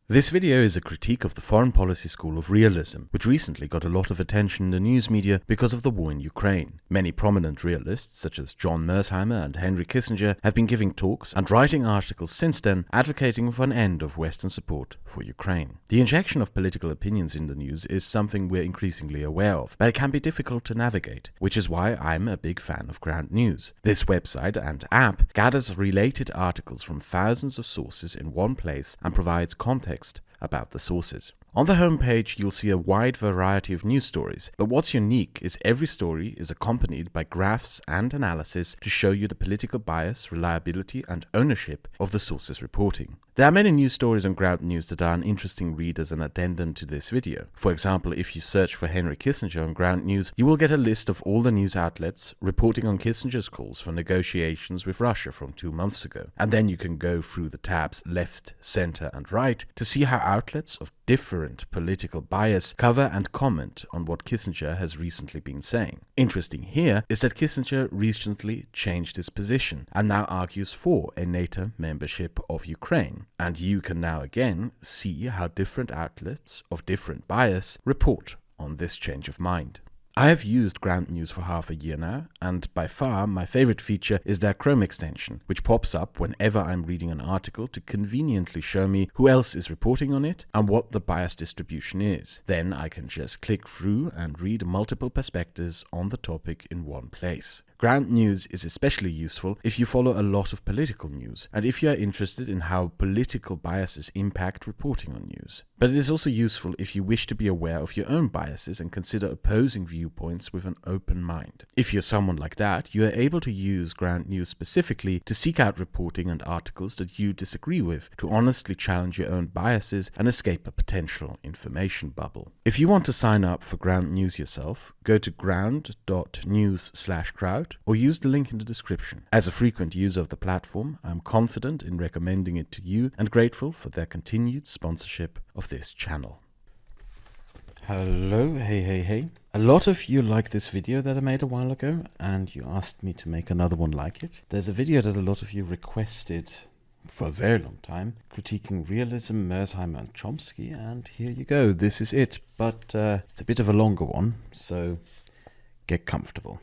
This video is a critique of the foreign policy school of realism, which recently got a lot of attention in the news media because of the war in Ukraine. Many prominent realists, such as John Mearsheimer and Henry Kissinger, have been giving talks and writing articles since then advocating for an end of Western support for Ukraine. The injection of political opinions in the news is something we're increasingly aware of, but it can be difficult to navigate, which is why I'm a big fan of Ground News. This website and app gathers related articles from thousands of sources in one place and provides context about the sources. On the homepage, you'll see a wide variety of news stories, but what's unique is every story is accompanied by graphs and analysis to show you the political bias, reliability, and ownership of the sources reporting. There are many news stories on Ground News that are an interesting read as an addendum to this video. For example, if you search for Henry Kissinger on Ground News, you will get a list of all the news outlets reporting on Kissinger's calls for negotiations with Russia from 2 months ago. And then you can go through the tabs left, center, and right to see how outlets of different political bias cover and comment on what Kissinger has recently been saying. Interesting here is that Kissinger recently changed his position and now argues for a NATO membership of Ukraine. And you can now again see how different outlets of different bias report on this change of mind. I have used Ground News for half a year now, and by far my favorite feature is their Chrome extension, which pops up whenever I'm reading an article to conveniently show me who else is reporting on it and what the bias distribution is. Then I can just click through and read multiple perspectives on the topic in one place. Ground News is especially useful if you follow a lot of political news and if you are interested in how political biases impact reporting on news. But it is also useful if you wish to be aware of your own biases and consider opposing viewpoints with an open mind. If you're someone like that, you are able to use Ground News specifically to seek out reporting and articles that you disagree with, to honestly challenge your own biases and escape a potential information bubble. If you want to sign up for Ground News yourself, go to ground.news/crowd or use the link in the description. As a frequent user of the platform, I'm confident in recommending it to you and grateful for their continued sponsorship of this channel. Hello, hey. A lot of you liked this video that I made a while ago, and you asked me to make another one like it. There's a video that a lot of you requested for a very long time, critiquing realism, Mearsheimer and Chomsky, and here you go, this is it. But it's a bit of a longer one, so get comfortable.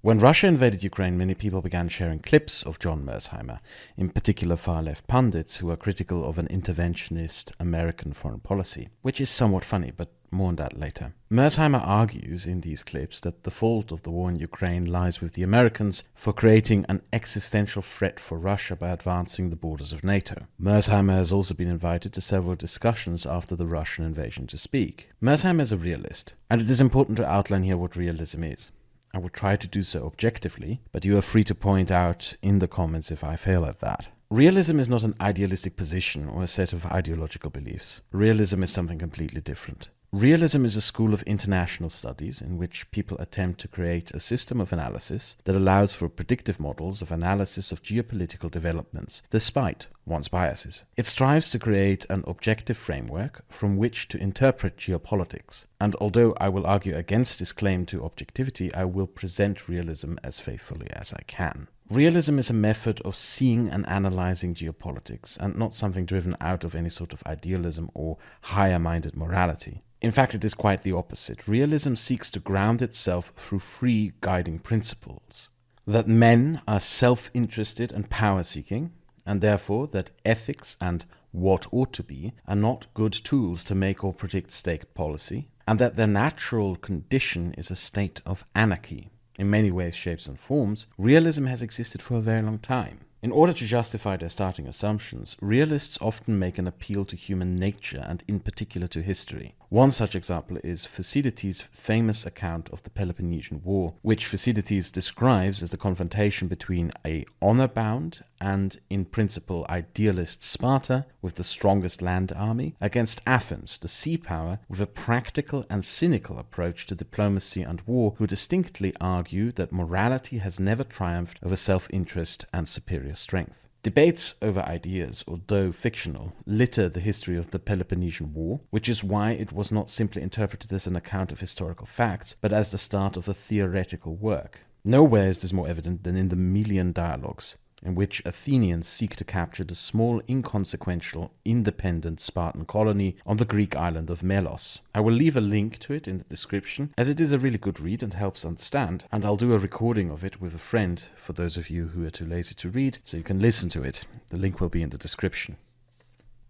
When Russia invaded Ukraine, many people began sharing clips of John Mearsheimer, in particular far-left pundits who are critical of an interventionist American foreign policy, which is somewhat funny, but more on that later. Mearsheimer argues in these clips that the fault of the war in Ukraine lies with the Americans for creating an existential threat for Russia by advancing the borders of NATO. Mearsheimer has also been invited to several discussions after the Russian invasion to speak. Mearsheimer is a realist, and it is important to outline here what realism is. I will try to do so objectively, but you are free to point out in the comments if I fail at that. Realism is not an idealistic position or a set of ideological beliefs. Realism is something completely different. Realism is a school of international studies in which people attempt to create a system of analysis that allows for predictive models of analysis of geopolitical developments, despite one's biases. It strives to create an objective framework from which to interpret geopolitics. And although I will argue against this claim to objectivity, I will present realism as faithfully as I can. Realism is a method of seeing and analyzing geopolitics, and not something driven out of any sort of idealism or higher-minded morality. In fact, it is quite the opposite. Realism seeks to ground itself through three guiding principles: that men are self-interested and power-seeking, and therefore that ethics and what ought to be are not good tools to make or predict state policy, and that their natural condition is a state of anarchy. In many ways, shapes and forms, realism has existed for a very long time. In order to justify their starting assumptions, realists often make an appeal to human nature and in particular to history. One such example is Thucydides' famous account of the Peloponnesian War, which Thucydides describes as the confrontation between a honor-bound and, in principle, idealist Sparta with the strongest land army against Athens, the sea power, with a practical and cynical approach to diplomacy and war, who distinctly argue that morality has never triumphed over self-interest and superior strength. Debates over ideas, although fictional, litter the history of the Peloponnesian War, which is why it was not simply interpreted as an account of historical facts, but as the start of a theoretical work. Nowhere is this more evident than in the Melian dialogues. in which Athenians seek to capture the small, inconsequential, independent Spartan colony on the Greek island of Melos. I will leave a link to it in the description, as it is a really good read and helps understand, and I'll do a recording of it with a friend for those of you who are too lazy to read, so you can listen to it. The link will be in the description.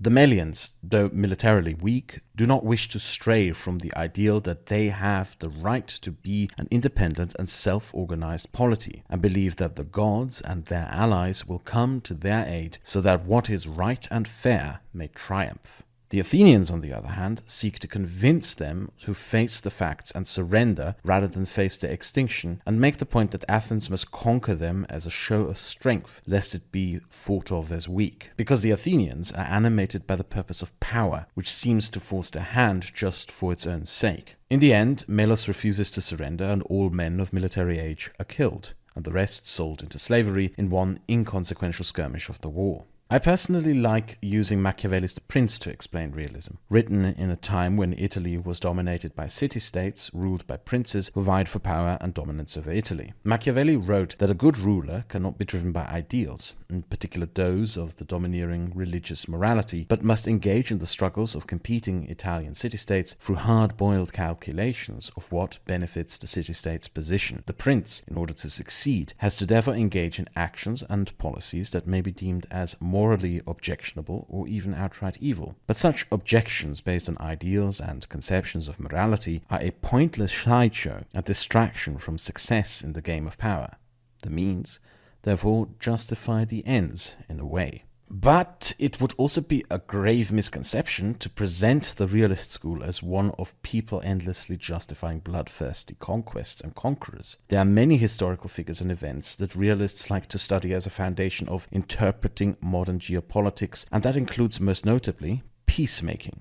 The Melians, though militarily weak, do not wish to stray from the ideal that they have the right to be an independent and self-organized polity, and believe that the gods and their allies will come to their aid so that what is right and fair may triumph. The Athenians, on the other hand, seek to convince them to face the facts and surrender rather than face their extinction, and make the point that Athens must conquer them as a show of strength, lest it be thought of as weak. Because the Athenians are animated by the purpose of power, which seems to force their hand just for its own sake. In the end, Melos refuses to surrender, and all men of military age are killed, and the rest sold into slavery in one inconsequential skirmish of the war. I personally like using Machiavelli's The Prince to explain realism, written in a time when Italy was dominated by city-states ruled by princes who vied for power and dominance over Italy. Machiavelli wrote that a good ruler cannot be driven by ideals, in particular those of the domineering religious morality, but must engage in the struggles of competing Italian city-states through hard-boiled calculations of what benefits the city-state's position. The prince, in order to succeed, has to therefore engage in actions and policies that may be deemed as morally objectionable or even outright evil. But such objections based on ideals and conceptions of morality are a pointless sideshow and distraction from success in the game of power. The means, therefore, justify the ends in a way. But it would also be a grave misconception to present the realist school as one of people endlessly justifying bloodthirsty conquests and conquerors. There are many historical figures and events that realists like to study as a foundation of interpreting modern geopolitics, and that includes most notably peacemaking.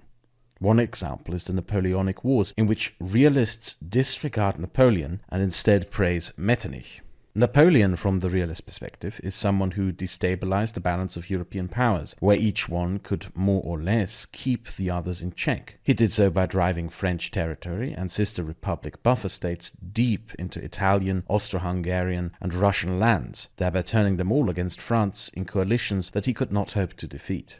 One example is the Napoleonic Wars, in which realists disregard Napoleon and instead praise Metternich. Napoleon, from the realist perspective, is someone who destabilized the balance of European powers, where each one could more or less keep the others in check. He did so by driving French territory and sister republic buffer states deep into Italian, Austro-Hungarian and Russian lands, thereby turning them all against France in coalitions that he could not hope to defeat.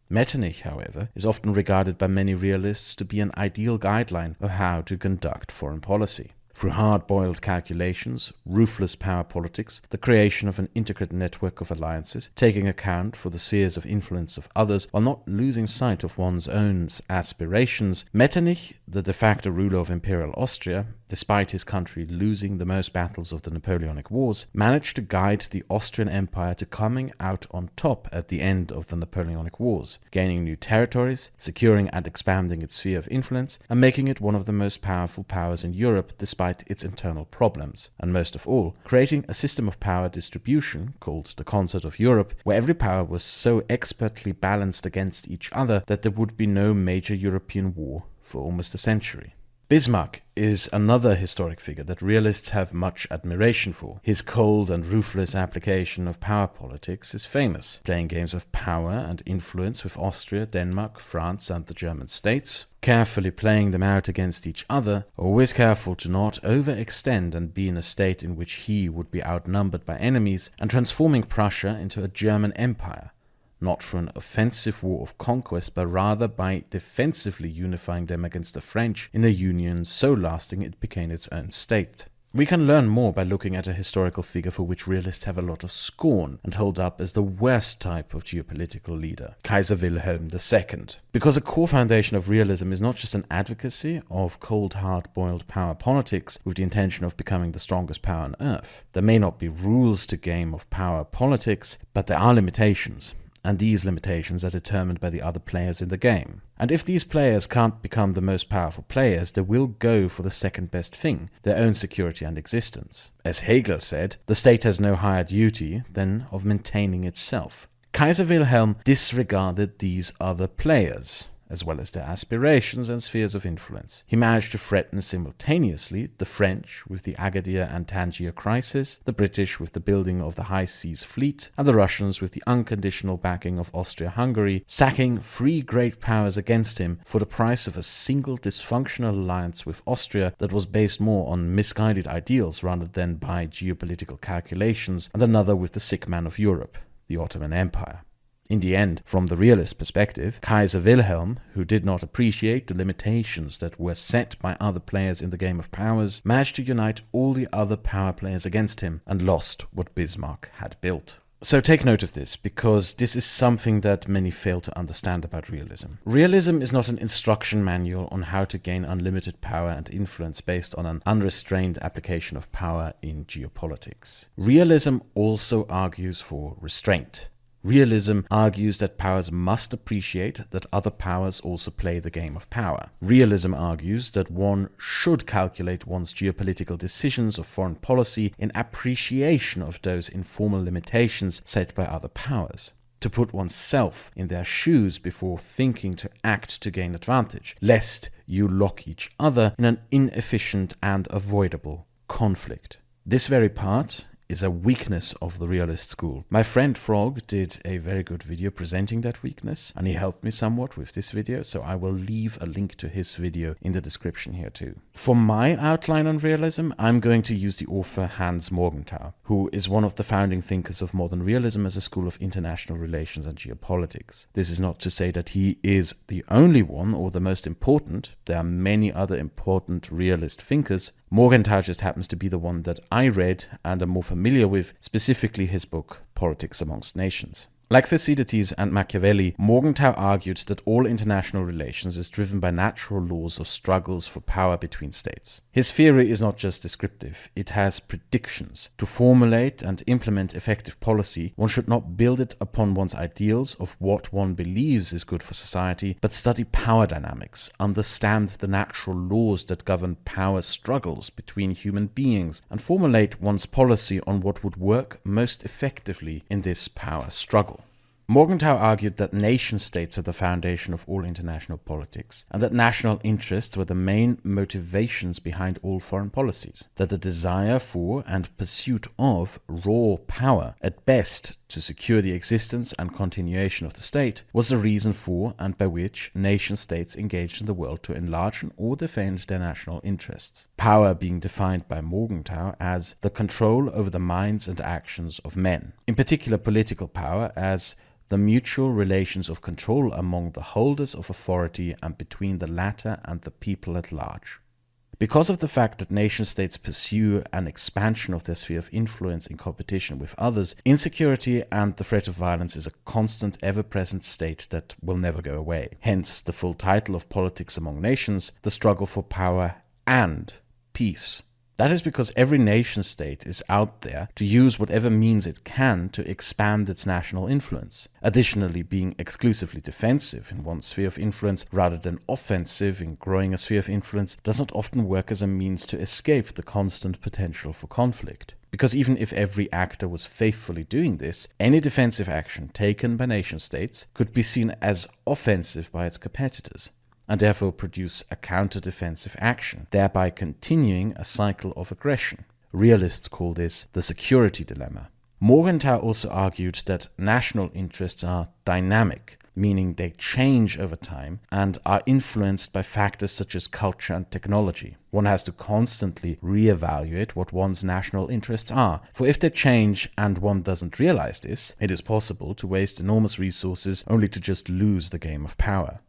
Metternich, however, is often regarded by many realists to be an ideal guideline of how to conduct foreign policy. Through hard-boiled calculations, ruthless power politics, the creation of an intricate network of alliances, taking account for the spheres of influence of others while not losing sight of one's own aspirations, Metternich, the de facto ruler of Imperial Austria, despite his country losing the most battles of the Napoleonic Wars, managed to guide the Austrian Empire to coming out on top at the end of the Napoleonic Wars, gaining new territories, securing and expanding its sphere of influence, and making it one of the most powerful powers in Europe despite its internal problems, and most of all, creating a system of power distribution called the Concert of Europe, where every power was so expertly balanced against each other that there would be no major European war for almost a century. Bismarck is another historic figure that realists have much admiration for. His cold and ruthless application of power politics is famous, playing games of power and influence with Austria, Denmark, France and the German states, carefully playing them out against each other, always careful to not overextend and be in a state in which he would be outnumbered by enemies, and transforming Prussia into a German empire. Not for an offensive war of conquest, but rather by defensively unifying them against the French in a union so lasting it became its own state. We can learn more by looking at a historical figure for which realists have a lot of scorn and hold up as the worst type of geopolitical leader, Kaiser Wilhelm II. Because a core foundation of realism is not just an advocacy of cold, hard-boiled power politics with the intention of becoming the strongest power on earth. There may not be rules to game of power politics, but there are limitations. And these limitations are determined by the other players in the game. And if these players can't become the most powerful players, they will go for the second best thing, their own security and existence. As Hegel said, the state has no higher duty than of maintaining itself. Kaiser Wilhelm disregarded these other players, as well as their aspirations and spheres of influence. He managed to threaten simultaneously the French with the Agadir and Tangier crisis, the British with the building of the High Seas Fleet, and the Russians with the unconditional backing of Austria-Hungary, sacking three great powers against him for the price of a single dysfunctional alliance with Austria that was based more on misguided ideals rather than by geopolitical calculations, and another with the sick man of Europe, the Ottoman Empire. In the end, from the realist perspective, Kaiser Wilhelm, who did not appreciate the limitations that were set by other players in the game of powers, managed to unite all the other power players against him and lost what Bismarck had built. So take note of this, because this is something that many fail to understand about realism. Realism is not an instruction manual on how to gain unlimited power and influence based on an unrestrained application of power in geopolitics. Realism also argues for restraint. Realism argues that powers must appreciate that other powers also play the game of power. Realism argues that one should calculate one's geopolitical decisions of foreign policy in appreciation of those informal limitations set by other powers. To put oneself in their shoes before thinking to act to gain advantage, lest you lock each other in an inefficient and avoidable conflict. This very part is a weakness of the realist school. My friend Frog did a very good video presenting that weakness, and he helped me somewhat with this video, so I will leave a link to his video in the description here too. For my outline on realism, I'm going to use the author Hans Morgenthau, who is one of the founding thinkers of modern realism as a school of international relations and geopolitics. This is not to say that he is the only one or the most important. There are many other important realist thinkers. Morgenthau just happens to be the one that I read and am more familiar with, specifically his book, Politics Amongst Nations. Like Thucydides and Machiavelli, Morgenthau argued that all international relations is driven by natural laws of struggles for power between states. His theory is not just descriptive, it has predictions. To formulate and implement effective policy, one should not build it upon one's ideals of what one believes is good for society, but study power dynamics, understand the natural laws that govern power struggles between human beings, and formulate one's policy on what would work most effectively in this power struggle. Morgenthau argued that nation-states are the foundation of all international politics, and that national interests were the main motivations behind all foreign policies, that the desire for and pursuit of raw power, at best to secure the existence and continuation of the state, was the reason for and by which nation-states engaged in the world to enlarge or defend their national interests. Power being defined by Morgenthau as the control over the minds and actions of men, in particular political power as the mutual relations of control among the holders of authority and between the latter and the people at large. Because of the fact that nation-states pursue an expansion of their sphere of influence in competition with others, insecurity and the threat of violence is a constant, ever-present state that will never go away. Hence, the full title of Politics Among Nations, the struggle for power and peace. That is because every nation-state is out there to use whatever means it can to expand its national influence. Additionally, being exclusively defensive in one sphere of influence rather than offensive in growing a sphere of influence does not often work as a means to escape the constant potential for conflict. Because even if every actor was faithfully doing this, any defensive action taken by nation-states could be seen as offensive by its competitors, and therefore produce a counter-defensive action, thereby continuing a cycle of aggression. Realists call this the security dilemma. Morgenthau also argued that national interests are dynamic, meaning they change over time and are influenced by factors such as culture and technology. One has to constantly reevaluate what one's national interests are, for if they change and one doesn't realize this, it is possible to waste enormous resources only to just lose the game of power.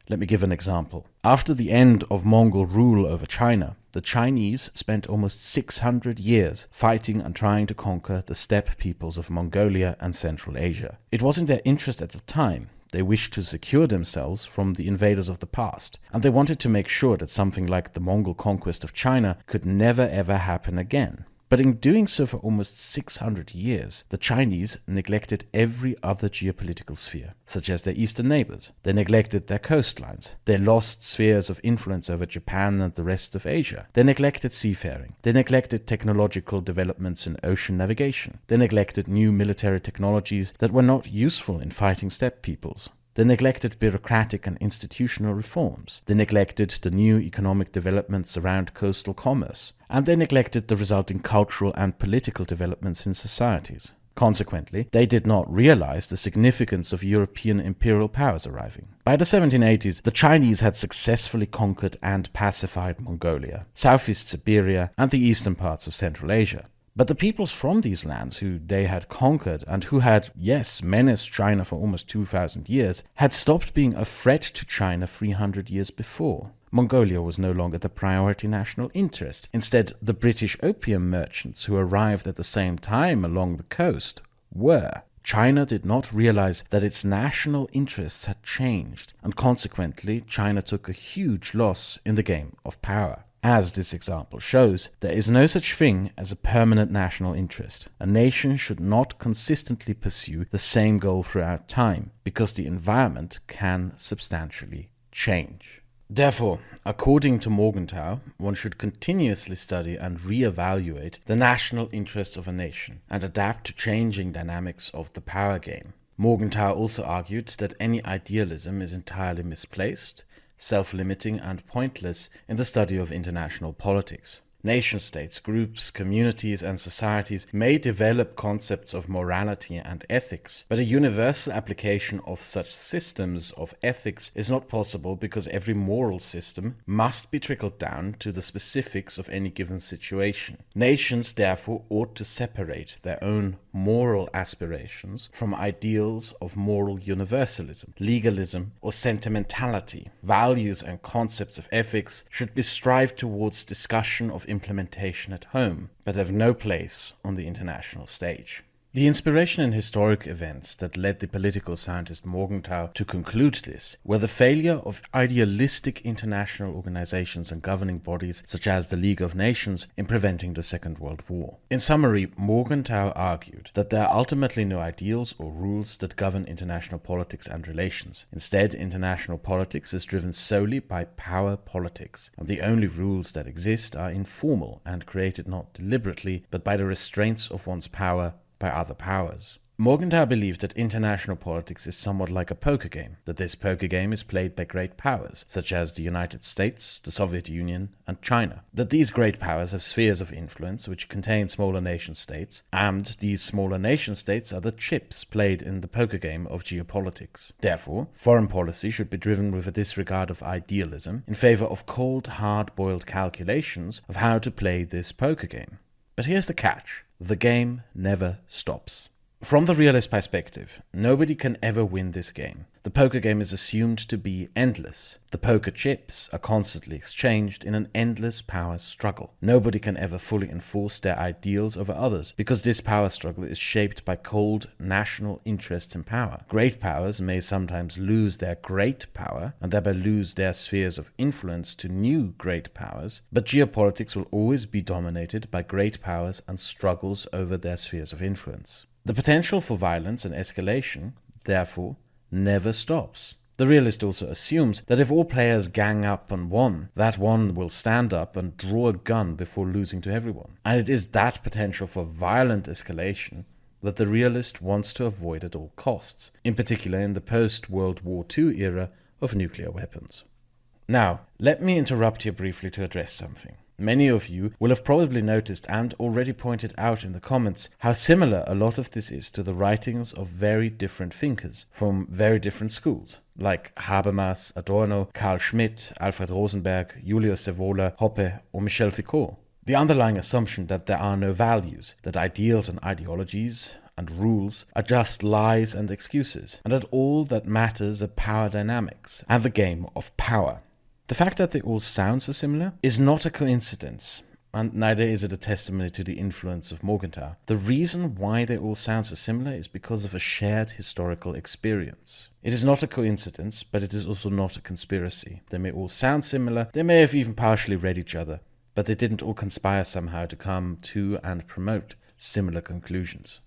Let me give an example. After the end of Mongol rule over China, the Chinese spent almost 600 years fighting and trying to conquer the steppe peoples of Mongolia and Central Asia. It was in their interest at the time. They wished to secure themselves from the invaders of the past, and they wanted to make sure that something like the Mongol conquest of China could never ever happen again. But in doing so for almost 600 years, the Chinese neglected every other geopolitical sphere, such as their eastern neighbors. They neglected their coastlines. They lost spheres of influence over Japan and the rest of Asia. They neglected seafaring. They neglected technological developments in ocean navigation. They neglected new military technologies that were not useful in fighting steppe peoples. They neglected bureaucratic and institutional reforms. They neglected the new economic developments around coastal commerce. And they neglected the resulting cultural and political developments in societies. Consequently, they did not realize the significance of European imperial powers arriving. By the 1780s, the Chinese had successfully conquered and pacified Mongolia, Southeast Siberia, and the eastern parts of Central Asia. But the peoples from these lands who they had conquered and who had, yes, menaced China for almost 2,000 years, had stopped being a threat to China 300 years before. Mongolia was no longer the priority national interest. Instead, the British opium merchants who arrived at the same time along the coast were. China did not realize that its national interests had changed, and consequently, China took a huge loss in the game of power. As this example shows, there is no such thing as a permanent national interest. A nation should not consistently pursue the same goal throughout time, because the environment can substantially change. Therefore, according to Morgenthau, one should continuously study and re-evaluate the national interests of a nation and adapt to changing dynamics of the power game. Morgenthau also argued that any idealism is entirely misplaced, self-limiting and pointless in the study of international politics. Nation-states, groups, communities, and societies may develop concepts of morality and ethics, but a universal application of such systems of ethics is not possible because every moral system must be trickled down to the specifics of any given situation. Nations, therefore, ought to separate their own moral aspirations from ideals of moral universalism, legalism, or sentimentality. Values and concepts of ethics should be strived towards discussion of implementation at home, but have no place on the international stage. The inspiration in historic events that led the political scientist Morgenthau to conclude this were the failure of idealistic international organizations and governing bodies such as the League of Nations in preventing the Second World War. In summary, Morgenthau argued that there are ultimately no ideals or rules that govern international politics and relations. Instead, international politics is driven solely by power politics, and the only rules that exist are informal and created not deliberately, but by the restraints of one's power by other powers. Morgenthau believed that international politics is somewhat like a poker game, that this poker game is played by great powers, such as the United States, the Soviet Union, and China. That these great powers have spheres of influence which contain smaller nation-states, and these smaller nation-states are the chips played in the poker game of geopolitics. Therefore, foreign policy should be driven with a disregard of idealism in favor of cold, hard-boiled calculations of how to play this poker game. But here's the catch. The game never stops. From the realist perspective, nobody can ever win this game. The poker game is assumed to be endless. The poker chips are constantly exchanged in an endless power struggle. Nobody can ever fully enforce their ideals over others, because this power struggle is shaped by cold national interests in power. Great powers may sometimes lose their great power, and thereby lose their spheres of influence to new great powers, but geopolitics will always be dominated by great powers and struggles over their spheres of influence. The potential for violence and escalation, therefore, never stops. The realist also assumes that if all players gang up on one, that one will stand up and draw a gun before losing to everyone. And it is that potential for violent escalation that the realist wants to avoid at all costs, in particular in the post-World War II era of nuclear weapons. Now, let me interrupt here briefly to address something. Many of you will have probably noticed and already pointed out in the comments how similar a lot of this is to the writings of very different thinkers from very different schools, like Habermas, Adorno, Carl Schmitt, Alfred Rosenberg, Julius Evola, Hoppe, or Michel Foucault. The underlying assumption that there are no values, that ideals and ideologies and rules are just lies and excuses, and that all that matters are power dynamics and the game of power. The fact that they all sound so similar is not a coincidence, and neither is it a testimony to the influence of Morgenthau. The reason why they all sound so similar is because of a shared historical experience. It is not a coincidence, but it is also not a conspiracy. They may all sound similar, they may have even partially read each other, but they didn't all conspire somehow to come to and promote similar conclusions.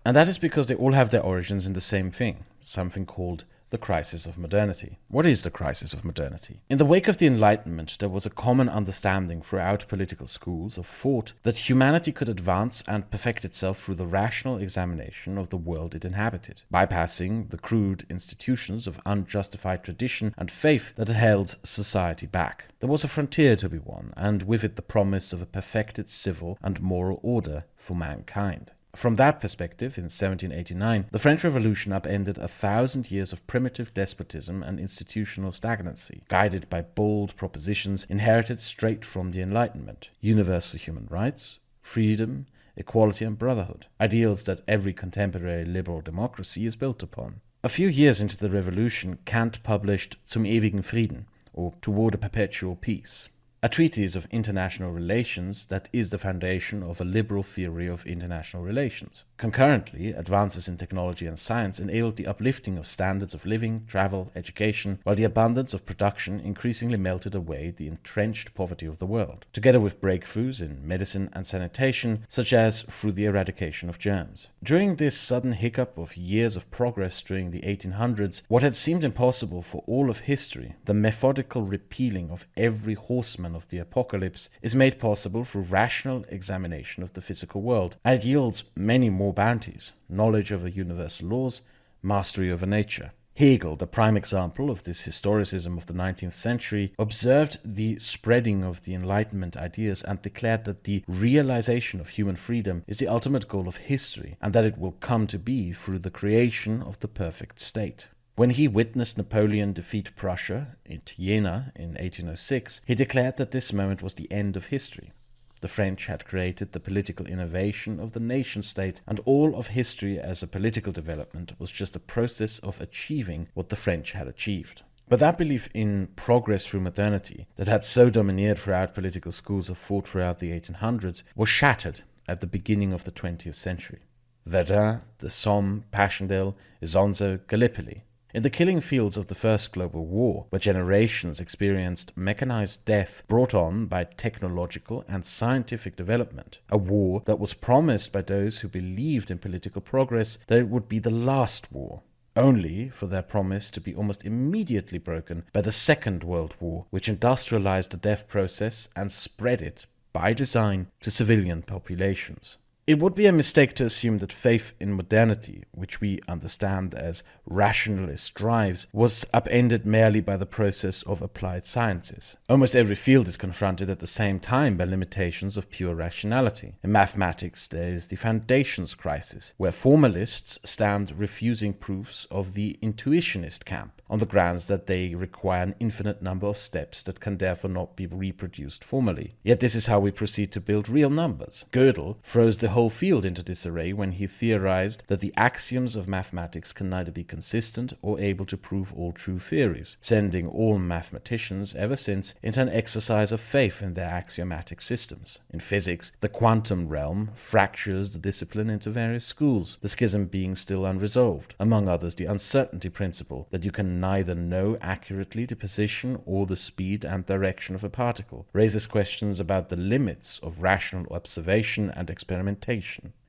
And that is because they all have their origins in the same thing, something called the crisis of modernity. What is the crisis of modernity? In the wake of the Enlightenment, there was a common understanding throughout political schools of thought that humanity could advance and perfect itself through the rational examination of the world it inhabited, bypassing the crude institutions of unjustified tradition and faith that had held society back. There was a frontier to be won, and with it the promise of a perfected civil and moral order for mankind. From that perspective, in 1789, the French Revolution upended 1,000 years of primitive despotism and institutional stagnancy, guided by bold propositions inherited straight from the Enlightenment: universal human rights, freedom, equality and brotherhood, ideals that every contemporary liberal democracy is built upon. A few years into the revolution, Kant published Zum ewigen Frieden, or Toward a Perpetual Peace, a treatise of international relations that is the foundation of a liberal theory of international relations. Concurrently, advances in technology and science enabled the uplifting of standards of living, travel, education, while the abundance of production increasingly melted away the entrenched poverty of the world, together with breakthroughs in medicine and sanitation, such as through the eradication of germs. During this sudden hiccup of years of progress during the 1800s, what had seemed impossible for all of history, the methodical repealing of every horseman of the apocalypse, is made possible through rational examination of the physical world, and it yields many more bounties: knowledge over universal laws, mastery over nature. Hegel, the prime example of this historicism of the 19th century, observed the spreading of the Enlightenment ideas and declared that the realization of human freedom is the ultimate goal of history, and that it will come to be through the creation of the perfect state. When he witnessed Napoleon defeat Prussia at Jena in 1806, he declared that this moment was the end of history. The French had created the political innovation of the nation-state, and all of history as a political development was just a process of achieving what the French had achieved. But that belief in progress through modernity that had so domineered throughout political schools of thought throughout the 1800s was shattered at the beginning of the 20th century. Verdun, the Somme, Passchendaele, Isonzo, Gallipoli. In the killing fields of the First Global War, where generations experienced mechanized death brought on by technological and scientific development, a war that was promised by those who believed in political progress that it would be the last war, only for their promise to be almost immediately broken by the Second World War, which industrialized the death process and spread it, by design, to civilian populations. It would be a mistake to assume that faith in modernity, which we understand as rationalist drives, was upended merely by the process of applied sciences. Almost every field is confronted at the same time by limitations of pure rationality. In mathematics, there is the foundations crisis, where formalists stand refusing proofs of the intuitionist camp, on the grounds that they require an infinite number of steps that can therefore not be reproduced formally. Yet this is how we proceed to build real numbers. Gödel throws the whole field into disarray when he theorized that the axioms of mathematics can neither be consistent or able to prove all true theories, sending all mathematicians ever since into an exercise of faith in their axiomatic systems. In physics, the quantum realm fractures the discipline into various schools, the schism being still unresolved. Among others, the uncertainty principle, that you can neither know accurately the position or the speed and direction of a particle, raises questions about the limits of rational observation and experimentation.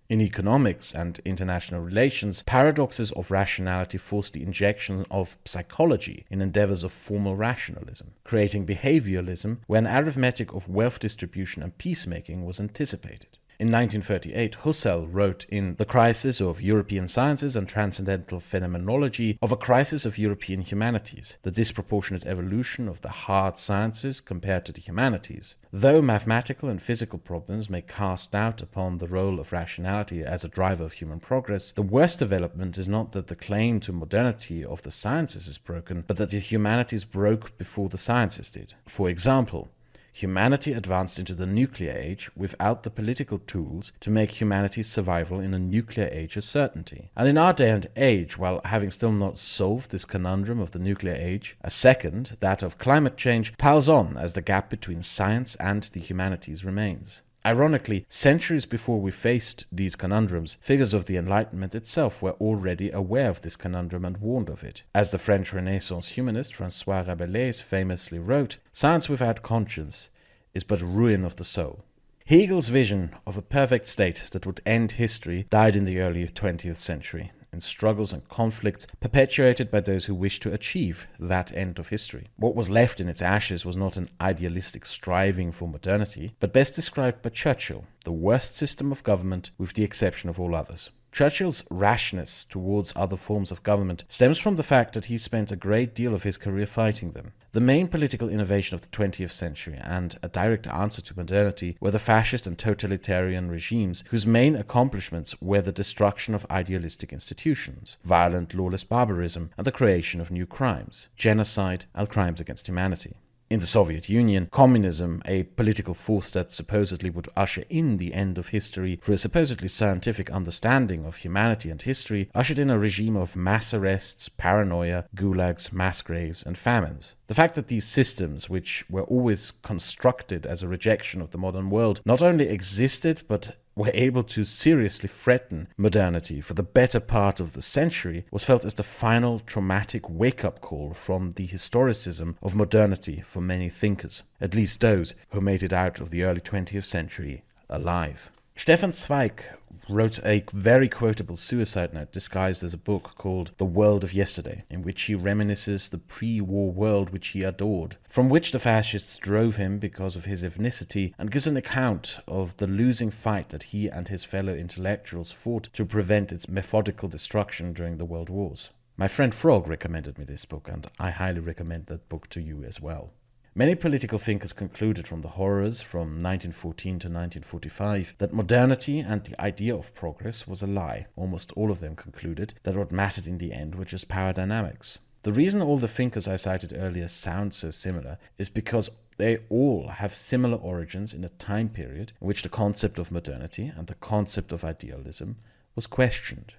In economics and international relations, paradoxes of rationality forced the injection of psychology in endeavors of formal rationalism, creating behavioralism where an arithmetic of wealth distribution and peacemaking was anticipated. In 1938, Husserl wrote in The Crisis of European Sciences and Transcendental Phenomenology of a crisis of European humanities, the disproportionate evolution of the hard sciences compared to the humanities. Though mathematical and physical problems may cast doubt upon the role of rationality as a driver of human progress, the worst development is not that the claim to modernity of the sciences is broken, but that the humanities broke before the sciences did. For example, humanity advanced into the nuclear age without the political tools to make humanity's survival in a nuclear age a certainty. And in our day and age, while having still not solved this conundrum of the nuclear age, a second, that of climate change, piles on as the gap between science and the humanities remains. Ironically, centuries before we faced these conundrums, figures of the Enlightenment itself were already aware of this conundrum and warned of it. As the French Renaissance humanist François Rabelais famously wrote, "Science without conscience is but ruin of the soul." Hegel's vision of a perfect state that would end history died in the early 20th century. in struggles and conflicts perpetuated by those who wished to achieve that end of history. What was left in its ashes was not an idealistic striving for modernity, but best described by Churchill, the worst system of government with the exception of all others. Churchill's rashness towards other forms of government stems from the fact that he spent a great deal of his career fighting them. The main political innovation of the 20th century and a direct answer to modernity were the fascist and totalitarian regimes whose main accomplishments were the destruction of idealistic institutions, violent lawless barbarism, and the creation of new crimes, genocide and crimes against humanity. In the Soviet Union, communism, a political force that supposedly would usher in the end of history through a supposedly scientific understanding of humanity and history, ushered in a regime of mass arrests, paranoia, gulags, mass graves, and famines. The fact that these systems, which were always constructed as a rejection of the modern world, not only existed but were able to seriously threaten modernity for the better part of the century was felt as the final traumatic wake-up call from the historicism of modernity for many thinkers, at least those who made it out of the early 20th century alive. Stefan Zweig wrote a very quotable suicide note disguised as a book called The World of Yesterday, in which he reminisces the pre-war world which he adored, from which the fascists drove him because of his ethnicity, and gives an account of the losing fight that he and his fellow intellectuals fought to prevent its methodical destruction during the world wars. My friend Frog recommended me this book, and I highly recommend that book to you as well. Many political thinkers concluded from the horrors from 1914 to 1945 that modernity and the idea of progress was a lie. Almost all of them concluded that what mattered in the end were just power dynamics. The reason all the thinkers I cited earlier sound so similar is because they all have similar origins in a time period in which the concept of modernity and the concept of idealism was questioned.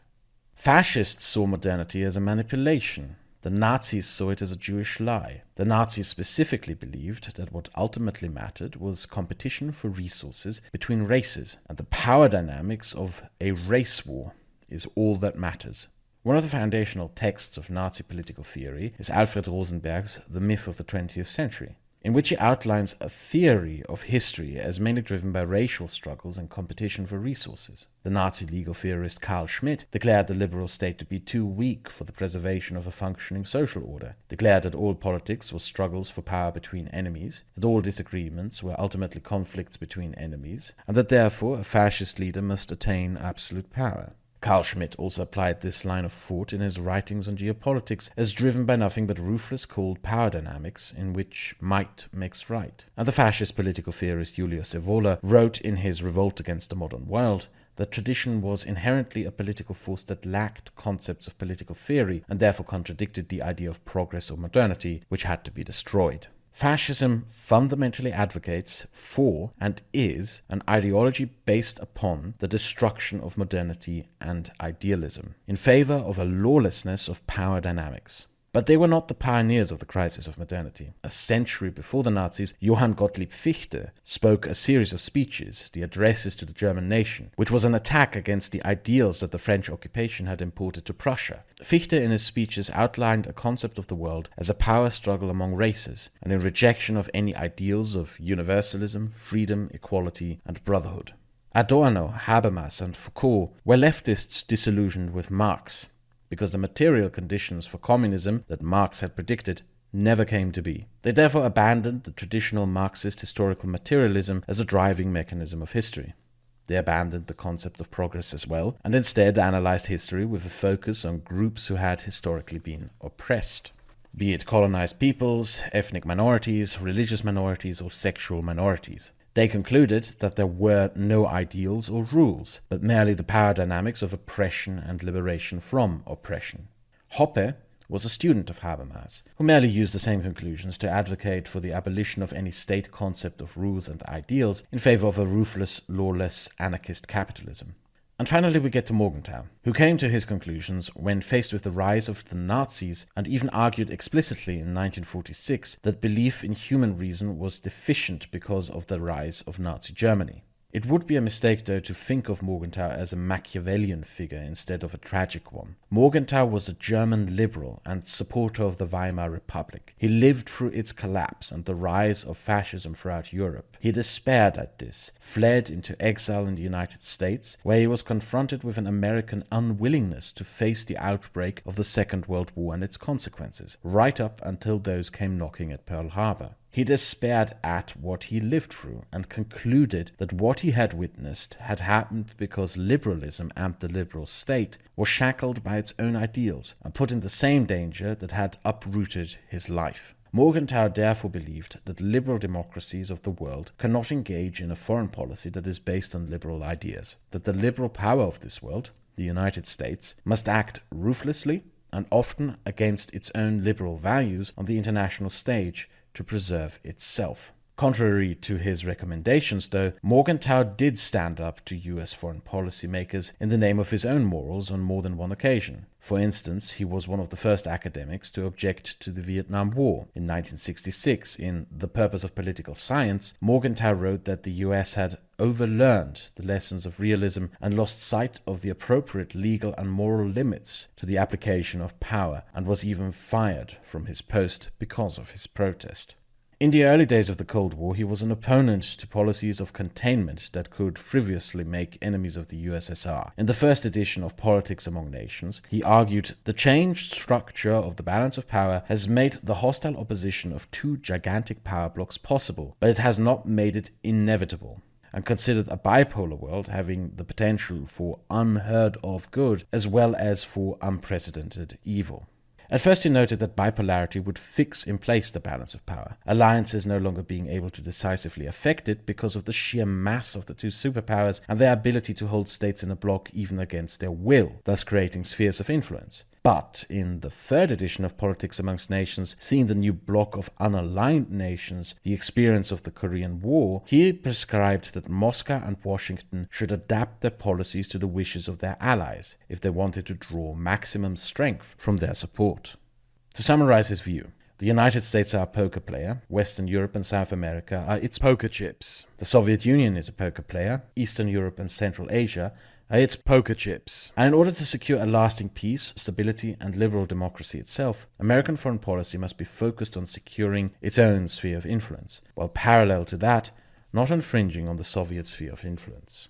Fascists saw modernity as a manipulation. The Nazis saw it as a Jewish lie. The Nazis specifically believed that what ultimately mattered was competition for resources between races, and the power dynamics of a race war is all that matters. One of the foundational texts of Nazi political theory is Alfred Rosenberg's The Myth of the 20th Century, in which he outlines a theory of history as mainly driven by racial struggles and competition for resources. The Nazi legal theorist Carl Schmitt declared the liberal state to be too weak for the preservation of a functioning social order, declared that all politics was struggles for power between enemies, that all disagreements were ultimately conflicts between enemies, and that therefore a fascist leader must attain absolute power. Carl Schmitt also applied this line of thought in his writings on geopolitics as driven by nothing but ruthless cold power dynamics in which might makes right. And the fascist political theorist Julius Evola wrote in his Revolt Against the Modern World that tradition was inherently a political force that lacked concepts of political theory and therefore contradicted the idea of progress or modernity, which had to be destroyed. Fascism fundamentally advocates for and is an ideology based upon the destruction of modernity and idealism, in favor of a lawlessness of power dynamics. But they were not the pioneers of the crisis of modernity. A century before the Nazis, Johann Gottlieb Fichte spoke a series of speeches, the Addresses to the German Nation, which was an attack against the ideals that the French occupation had imported to Prussia. Fichte in his speeches outlined a concept of the world as a power struggle among races, and in rejection of any ideals of universalism, freedom, equality, and brotherhood. Adorno, Habermas, and Foucault were leftists disillusioned with Marx, because the material conditions for communism that Marx had predicted never came to be. They therefore abandoned the traditional Marxist historical materialism as a driving mechanism of history. They abandoned the concept of progress as well, and instead analyzed history with a focus on groups who had historically been oppressed, be it colonized peoples, ethnic minorities, religious minorities, or sexual minorities. They concluded that there were no ideals or rules, but merely the power dynamics of oppression and liberation from oppression. Hoppe was a student of Habermas, who merely used the same conclusions to advocate for the abolition of any state concept of rules and ideals in favor of a ruthless, lawless, anarchist capitalism. And finally we get to Morgenthau, who came to his conclusions when faced with the rise of the Nazis and even argued explicitly in 1946 that belief in human reason was deficient because of the rise of Nazi Germany. It would be a mistake, though, to think of Morgenthau as a Machiavellian figure instead of a tragic one. Morgenthau was a German liberal and supporter of the Weimar Republic. He lived through its collapse and the rise of fascism throughout Europe. He despaired at this, fled into exile in the United States, where he was confronted with an American unwillingness to face the outbreak of the Second World War and its consequences, right up until those came knocking at Pearl Harbor. He despaired at what he lived through and concluded that what he had witnessed had happened because liberalism and the liberal state was shackled by its own ideals and put in the same danger that had uprooted his life. Morgenthau therefore believed that liberal democracies of the world cannot engage in a foreign policy that is based on liberal ideas, that the liberal power of this world, the United States, must act ruthlessly and often against its own liberal values on the international stage to preserve itself. Contrary to his recommendations, though, Morgenthau did stand up to US foreign policy makers in the name of his own morals on more than one occasion. For instance, he was one of the first academics to object to the Vietnam War. In 1966, in The Purpose of Political Science, Morgenthau wrote that the US had overlearned the lessons of realism and lost sight of the appropriate legal and moral limits to the application of power, and was even fired from his post because of his protest. In the early days of the Cold War, he was an opponent to policies of containment that could frivolously make enemies of the USSR. In the first edition of Politics Among Nations, he argued, "The changed structure of the balance of power has made the hostile opposition of two gigantic power blocks possible, but it has not made it inevitable," and considered a bipolar world having the potential for unheard of good as well as for unprecedented evil. At first he noted that bipolarity would fix in place the balance of power, alliances no longer being able to decisively affect it because of the sheer mass of the two superpowers and their ability to hold states in a bloc even against their will, thus creating spheres of influence. But in the third edition of Politics Amongst Nations, seeing the new bloc of unaligned nations, the experience of the Korean War, he prescribed that Moscow and Washington should adapt their policies to the wishes of their allies if they wanted to draw maximum strength from their support. To summarize his view, the United States are a poker player, Western Europe and South America are its poker chips. The Soviet Union is a poker player, Eastern Europe and Central Asia are its poker chips. And in order to secure a lasting peace, stability and liberal democracy itself, American foreign policy must be focused on securing its own sphere of influence, while parallel to that, not infringing on the Soviet sphere of influence.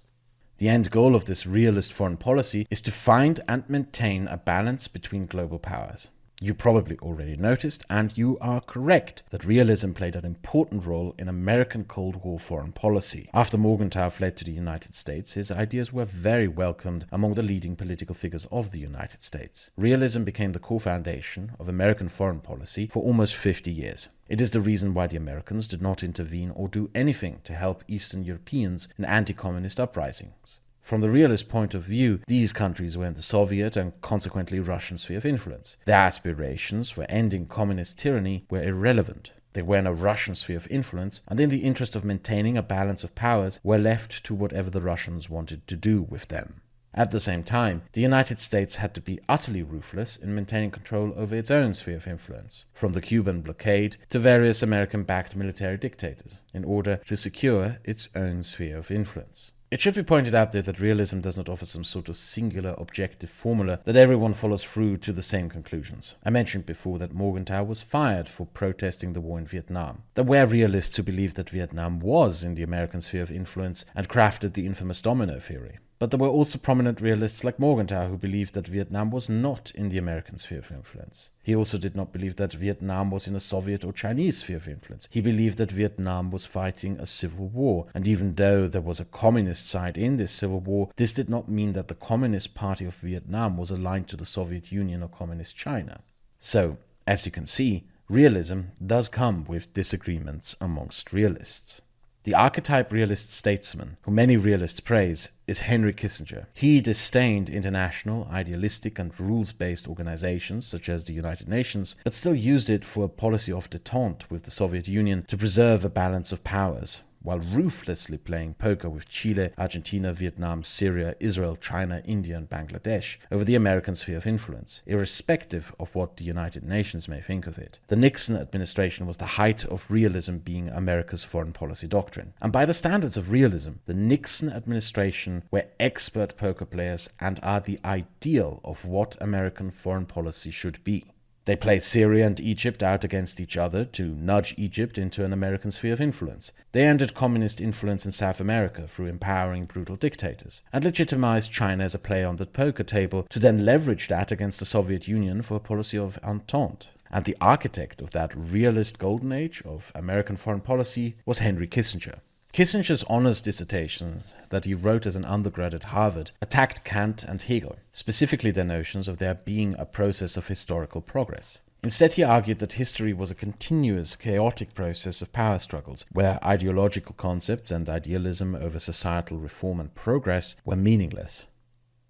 The end goal of this realist foreign policy is to find and maintain a balance between global powers. You probably already noticed, and you are correct, that realism played an important role in American Cold War foreign policy. After Morgenthau fled to the United States, his ideas were very welcomed among the leading political figures of the United States. Realism became the core foundation of American foreign policy for almost 50 years. It is the reason why the Americans did not intervene or do anything to help Eastern Europeans in anti-communist uprisings. From the realist point of view, these countries were in the Soviet and consequently Russian sphere of influence. Their aspirations for ending communist tyranny were irrelevant. They were in a Russian sphere of influence, and in the interest of maintaining a balance of powers, were left to whatever the Russians wanted to do with them. At the same time, the United States had to be utterly ruthless in maintaining control over its own sphere of influence, from the Cuban blockade to various American-backed military dictators, in order to secure its own sphere of influence. It should be pointed out, though, that realism does not offer some sort of singular objective formula that everyone follows through to the same conclusions. I mentioned before that Morgenthau was fired for protesting the war in Vietnam. There were realists who believed that Vietnam was in the American sphere of influence and crafted the infamous domino theory. But there were also prominent realists like Morgenthau who believed that Vietnam was not in the American sphere of influence. He also did not believe that Vietnam was in a Soviet or Chinese sphere of influence. He believed that Vietnam was fighting a civil war, and even though there was a communist side in this civil war, this did not mean that the Communist Party of Vietnam was aligned to the Soviet Union or Communist China. So, as you can see, realism does come with disagreements amongst realists. The archetype realist statesman, who many realists praise, is Henry Kissinger. He disdained international, idealistic and rules-based organizations such as the United Nations, but still used it for a policy of détente with the Soviet Union to preserve a balance of powers, while ruthlessly playing poker with Chile, Argentina, Vietnam, Syria, Israel, China, India, and Bangladesh over the American sphere of influence, irrespective of what the United Nations may think of it. The Nixon administration was the height of realism being America's foreign policy doctrine. And by the standards of realism, the Nixon administration were expert poker players and are the ideal of what American foreign policy should be. They played Syria and Egypt out against each other to nudge Egypt into an American sphere of influence. They ended communist influence in South America through empowering brutal dictators, and legitimized China as a player on the poker table to then leverage that against the Soviet Union for a policy of entente. And the architect of that realist golden age of American foreign policy was Henry Kissinger. Kissinger's honors dissertations that he wrote as an undergrad at Harvard attacked Kant and Hegel, specifically their notions of there being a process of historical progress. Instead, he argued that history was a continuous, chaotic process of power struggles, where ideological concepts and idealism over societal reform and progress were meaningless.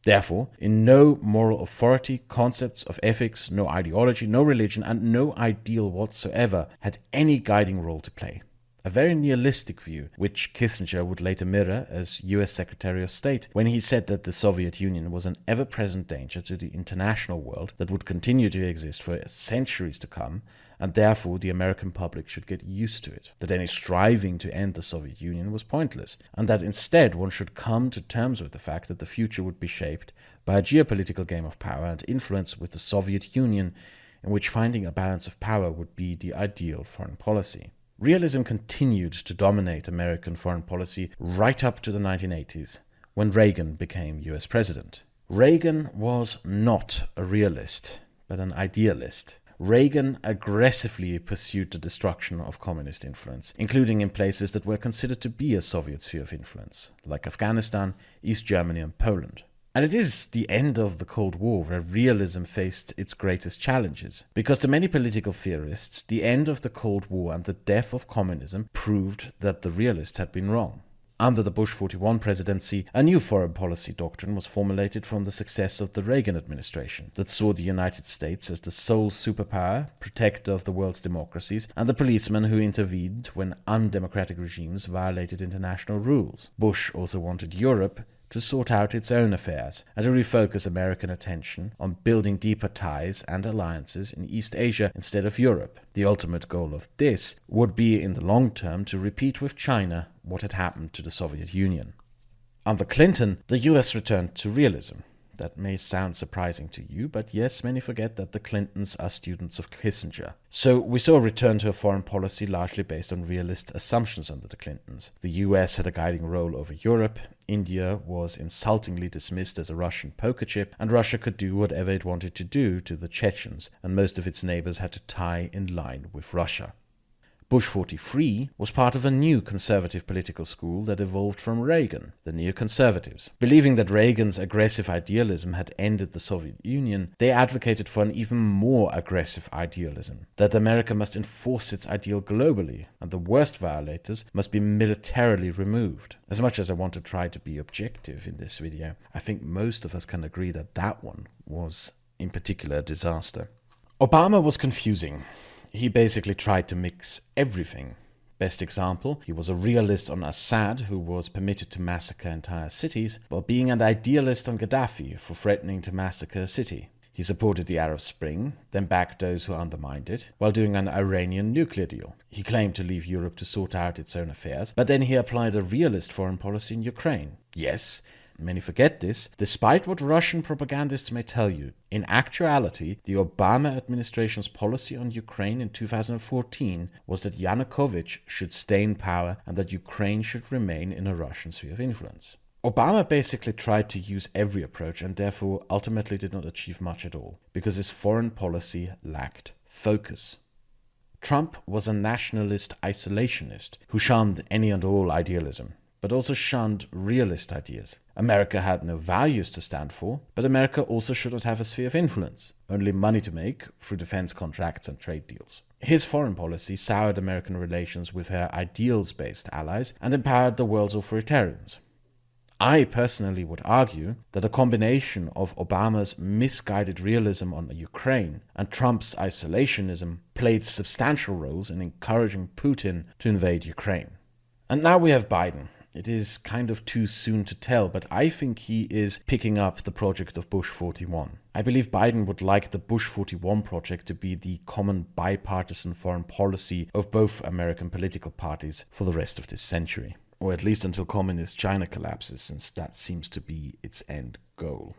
Therefore, in no moral authority, concepts of ethics, no ideology, no religion, and no ideal whatsoever had any guiding role to play. A very nihilistic view, which Kissinger would later mirror as US Secretary of State when he said that the Soviet Union was an ever-present danger to the international world that would continue to exist for centuries to come, and therefore the American public should get used to it, that any striving to end the Soviet Union was pointless, and that instead one should come to terms with the fact that the future would be shaped by a geopolitical game of power and influence with the Soviet Union, in which finding a balance of power would be the ideal foreign policy. Realism continued to dominate American foreign policy right up to the 1980s, when Reagan became US president. Reagan was not a realist, but an idealist. Reagan aggressively pursued the destruction of communist influence, including in places that were considered to be a Soviet sphere of influence, like Afghanistan, East Germany, and Poland. And it is the end of the Cold War where realism faced its greatest challenges, because to many political theorists, the end of the Cold War and the death of communism proved that the realists had been wrong. Under the Bush 41 presidency, a new foreign policy doctrine was formulated from the success of the Reagan administration that saw the United States as the sole superpower, protector of the world's democracies, and the policeman who intervened when undemocratic regimes violated international rules. Bush also wanted Europe to sort out its own affairs and to refocus American attention on building deeper ties and alliances in East Asia instead of Europe. The ultimate goal of this would be in the long term to repeat with China what had happened to the Soviet Union. Under Clinton, the US returned to realism. That may sound surprising to you, but yes, many forget that the Clintons are students of Kissinger. So we saw a return to a foreign policy largely based on realist assumptions under the Clintons. The US had a guiding role over Europe, India was insultingly dismissed as a Russian poker chip, and Russia could do whatever it wanted to do to the Chechens, and most of its neighbors had to tie in line with Russia. Bush 43 was part of a new conservative political school that evolved from Reagan, the neoconservatives. Believing that Reagan's aggressive idealism had ended the Soviet Union, they advocated for an even more aggressive idealism, that America must enforce its ideal globally, and the worst violators must be militarily removed. As much as I want to try to be objective in this video, I think most of us can agree that that one was, in particular, a disaster. Obama was confusing. He basically tried to mix everything. Best example, he was a realist on Assad, who was permitted to massacre entire cities, while being an idealist on Gaddafi for threatening to massacre a city. He supported the Arab Spring, then backed those who undermined it, while doing an Iranian nuclear deal. He claimed to leave Europe to sort out its own affairs, but then he applied a realist foreign policy in Ukraine. Yes, many forget this, despite what Russian propagandists may tell you. In actuality, the Obama administration's policy on Ukraine in 2014 was that Yanukovych should stay in power and that Ukraine should remain in a Russian sphere of influence. Obama basically tried to use every approach and therefore ultimately did not achieve much at all, because his foreign policy lacked focus. Trump was a nationalist isolationist who shunned any and all idealism, but also shunned realist ideas. America had no values to stand for, but America also should not have a sphere of influence, only money to make through defense contracts and trade deals. His foreign policy soured American relations with her ideals-based allies and empowered the world's authoritarians. I personally would argue that a combination of Obama's misguided realism on Ukraine and Trump's isolationism played substantial roles in encouraging Putin to invade Ukraine. And now we have Biden. It is kind of too soon to tell, but I think he is picking up the project of Bush 41. I believe Biden would like the Bush 41 project to be the common bipartisan foreign policy of both American political parties for the rest of this century. Or at least until communist China collapses, since that seems to be its end goal.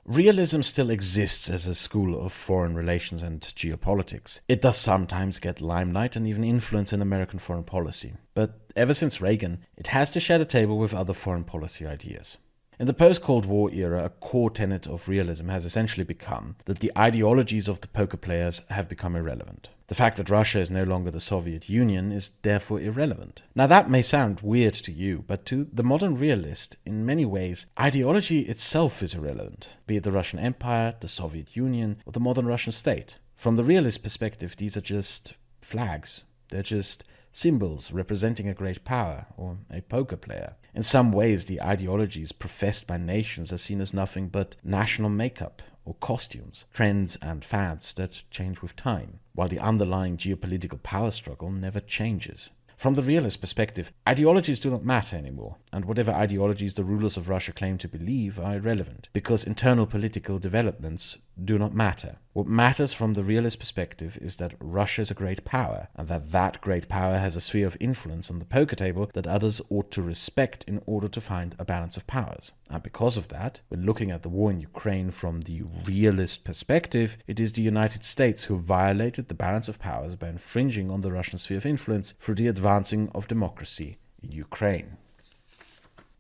Realism still exists as a school of foreign relations and geopolitics. It does sometimes get limelight and even influence in American foreign policy. But ever since Reagan, it has to share the table with other foreign policy ideas. In the post-Cold War era, a core tenet of realism has essentially become that the ideologies of the poker players have become irrelevant. The fact that Russia is no longer the Soviet Union is therefore irrelevant. Now that may sound weird to you, but to the modern realist, in many ways, ideology itself is irrelevant, be it the Russian Empire, the Soviet Union, or the modern Russian state. From the realist perspective, these are just flags. They're just symbols representing a great power or a poker player. In some ways, the ideologies professed by nations are seen as nothing but national makeup or costumes, trends and fads that change with time, while the underlying geopolitical power struggle never changes. From the realist perspective, ideologies do not matter anymore, and whatever ideologies the rulers of Russia claim to believe are irrelevant, because internal political developments do not matter. What matters from the realist perspective is that Russia is a great power, and that great power has a sphere of influence on the poker table that others ought to respect in order to find a balance of powers. And because of that, when looking at the war in Ukraine from the realist perspective, it is the United States who violated the balance of powers by infringing on the Russian sphere of influence through the advancing of democracy in Ukraine.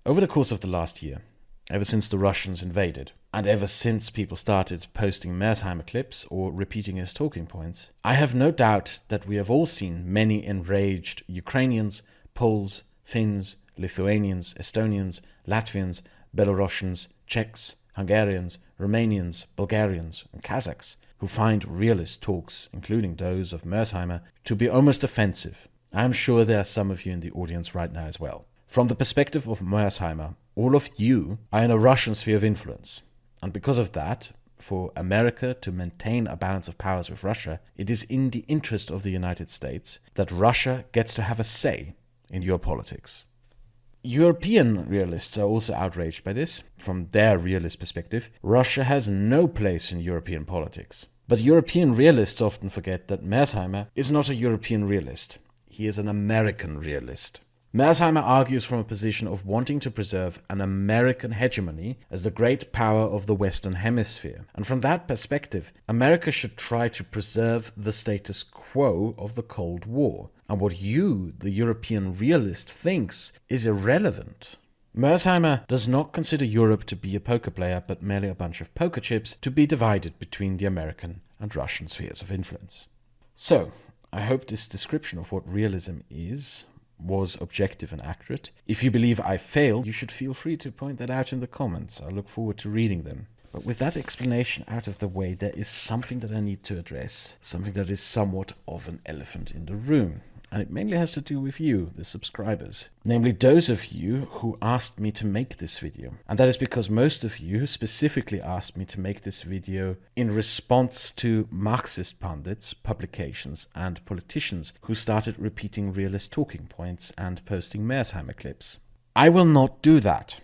Over the course of the last year, ever since the Russians invaded, and ever since people started posting Meirzheimer clips or repeating his talking points, I have no doubt that we have all seen many enraged Ukrainians, Poles, Finns, Lithuanians, Estonians, Latvians, Belarusians, Czechs, Hungarians, Romanians, Bulgarians, and Kazakhs who find realist talks, including those of Meirzheimer, to be almost offensive. I am sure there are some of you in the audience right now as well. From the perspective of Meirzheimer, all of you are in a Russian sphere of influence. And because of that, for America to maintain a balance of powers with Russia, it is in the interest of the United States that Russia gets to have a say in your politics. European realists are also outraged by this. From their realist perspective, Russia has no place in European politics. But European realists often forget that Meirzheimer is not a European realist. He is an American realist. Meirzheimer argues from a position of wanting to preserve an American hegemony as the great power of the Western Hemisphere. And from that perspective, America should try to preserve the status quo of the Cold War. And what you, the European realist, thinks is irrelevant. Meirzheimer does not consider Europe to be a poker player, but merely a bunch of poker chips to be divided between the American and Russian spheres of influence. So, I hope this description of what realism is was objective and accurate. If you believe I failed, you should feel free to point that out in the comments. I look forward to reading them. But with that explanation out of the way, there is something that I need to address, something that is somewhat of an elephant in the room. And it mainly has to do with you, the subscribers. Namely, those of you who asked me to make this video. And that is because most of you specifically asked me to make this video in response to Marxist pundits, publications, and politicians who started repeating realist talking points and posting Meirzheimer clips. I will not do that.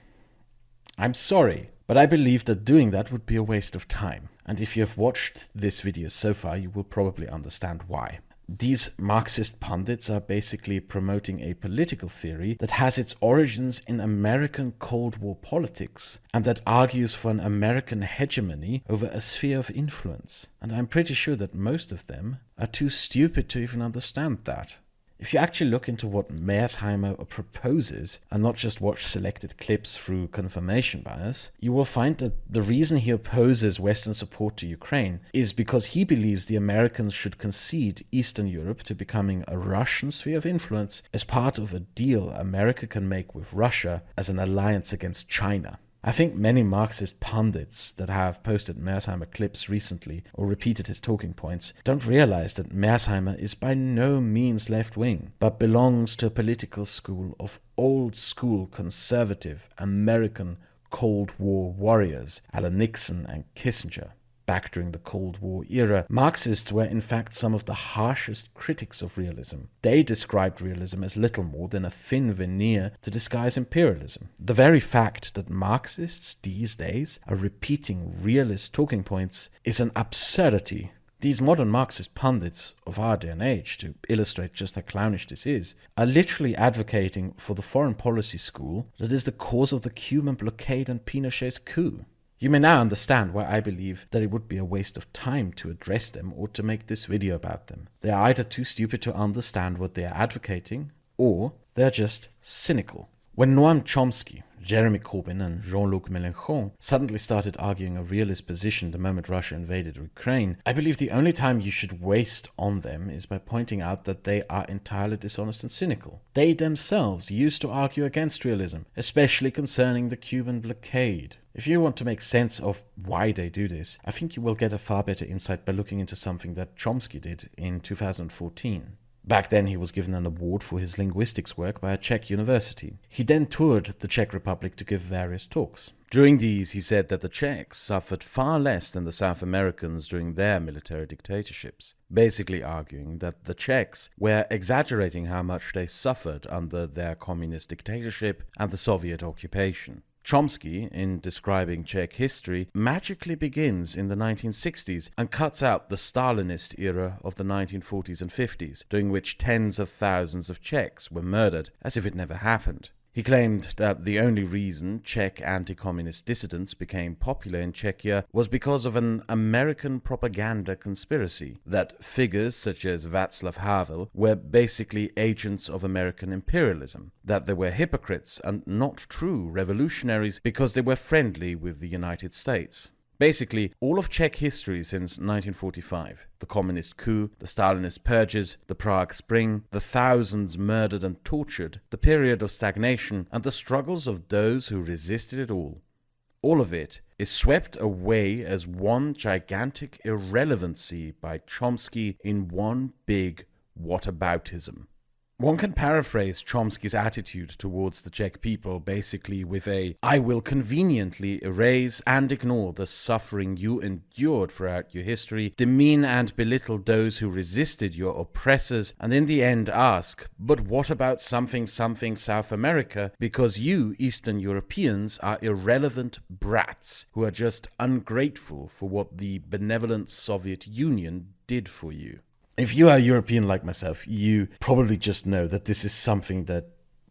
I'm sorry, but I believe that doing that would be a waste of time. And if you have watched this video so far, you will probably understand why. These Marxist pundits are basically promoting a political theory that has its origins in American Cold War politics and that argues for an American hegemony over a sphere of influence. And I'm pretty sure that most of them are too stupid to even understand that. If you actually look into what Meirzheimer proposes and not just watch selected clips through confirmation bias, you will find that the reason he opposes Western support to Ukraine is because he believes the Americans should concede Eastern Europe to becoming a Russian sphere of influence as part of a deal America can make with Russia as an alliance against China. I think many Marxist pundits that have posted Meirzheimer clips recently or repeated his talking points don't realize that Meirzheimer is by no means left-wing, but belongs to a political school of old-school conservative American Cold War warriors, a la Nixon and Kissinger. back during the Cold War era, Marxists were in fact some of the harshest critics of realism. They described realism as little more than a thin veneer to disguise imperialism. The very fact that Marxists these days are repeating realist talking points is an absurdity. These modern Marxist pundits of our day and age, to illustrate just how clownish this is, are literally advocating for the foreign policy school that is the cause of the Cuban blockade and Pinochet's coup. You may now understand why I believe that it would be a waste of time to address them or to make this video about them. They are either too stupid to understand what they are advocating, or they are just cynical. When Noam Chomsky, Jeremy Corbyn and Jean-Luc Mélenchon suddenly started arguing a realist position the moment Russia invaded Ukraine, I believe the only time you should waste on them is by pointing out that they are entirely dishonest and cynical. They themselves used to argue against realism, especially concerning the Cuban blockade. If you want to make sense of why they do this, I think you will get a far better insight by looking into something that Chomsky did in 2014. Back then he was given an award for his linguistics work by a Czech university. He then toured the Czech Republic to give various talks. During these he said that the Czechs suffered far less than the South Americans during their military dictatorships, basically arguing that the Czechs were exaggerating how much they suffered under their communist dictatorship and the Soviet occupation. Chomsky, in describing Czech history, magically begins in the 1960s and cuts out the Stalinist era of the 1940s and 50s, during which tens of thousands of Czechs were murdered, as if it never happened. He claimed that the only reason Czech anti-communist dissidents became popular in Czechia was because of an American propaganda conspiracy, that figures such as Václav Havel were basically agents of American imperialism, that they were hypocrites and not true revolutionaries because they were friendly with the United States. Basically, all of Czech history since 1945, the communist coup, the Stalinist purges, the Prague Spring, the thousands murdered and tortured, the period of stagnation, and the struggles of those who resisted it all of it is swept away as one gigantic irrelevancy by Chomsky in one big whataboutism. One can paraphrase Chomsky's attitude towards the Czech people basically with a "I will conveniently erase and ignore the suffering you endured throughout your history, demean and belittle those who resisted your oppressors, and in the end ask, but what about something South America, because you Eastern Europeans are irrelevant brats who are just ungrateful for what the benevolent Soviet Union did for you." If you are European like myself, you probably just know that this is something that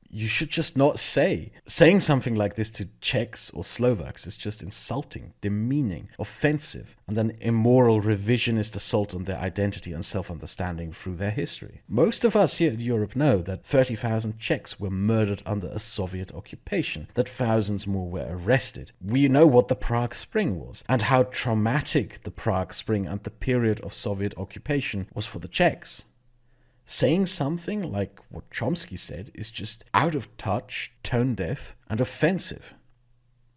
you should just not say. Saying something like this to Czechs or Slovaks is just insulting, demeaning, offensive, and an immoral revisionist assault on their identity and self-understanding through their history. Most of us here in Europe know that 30,000 Czechs were murdered under a Soviet occupation, that thousands more were arrested. We know what the Prague Spring was, and how traumatic the Prague Spring and the period of Soviet occupation was for the Czechs. Saying something like what Chomsky said is just out of touch, tone-deaf, and offensive.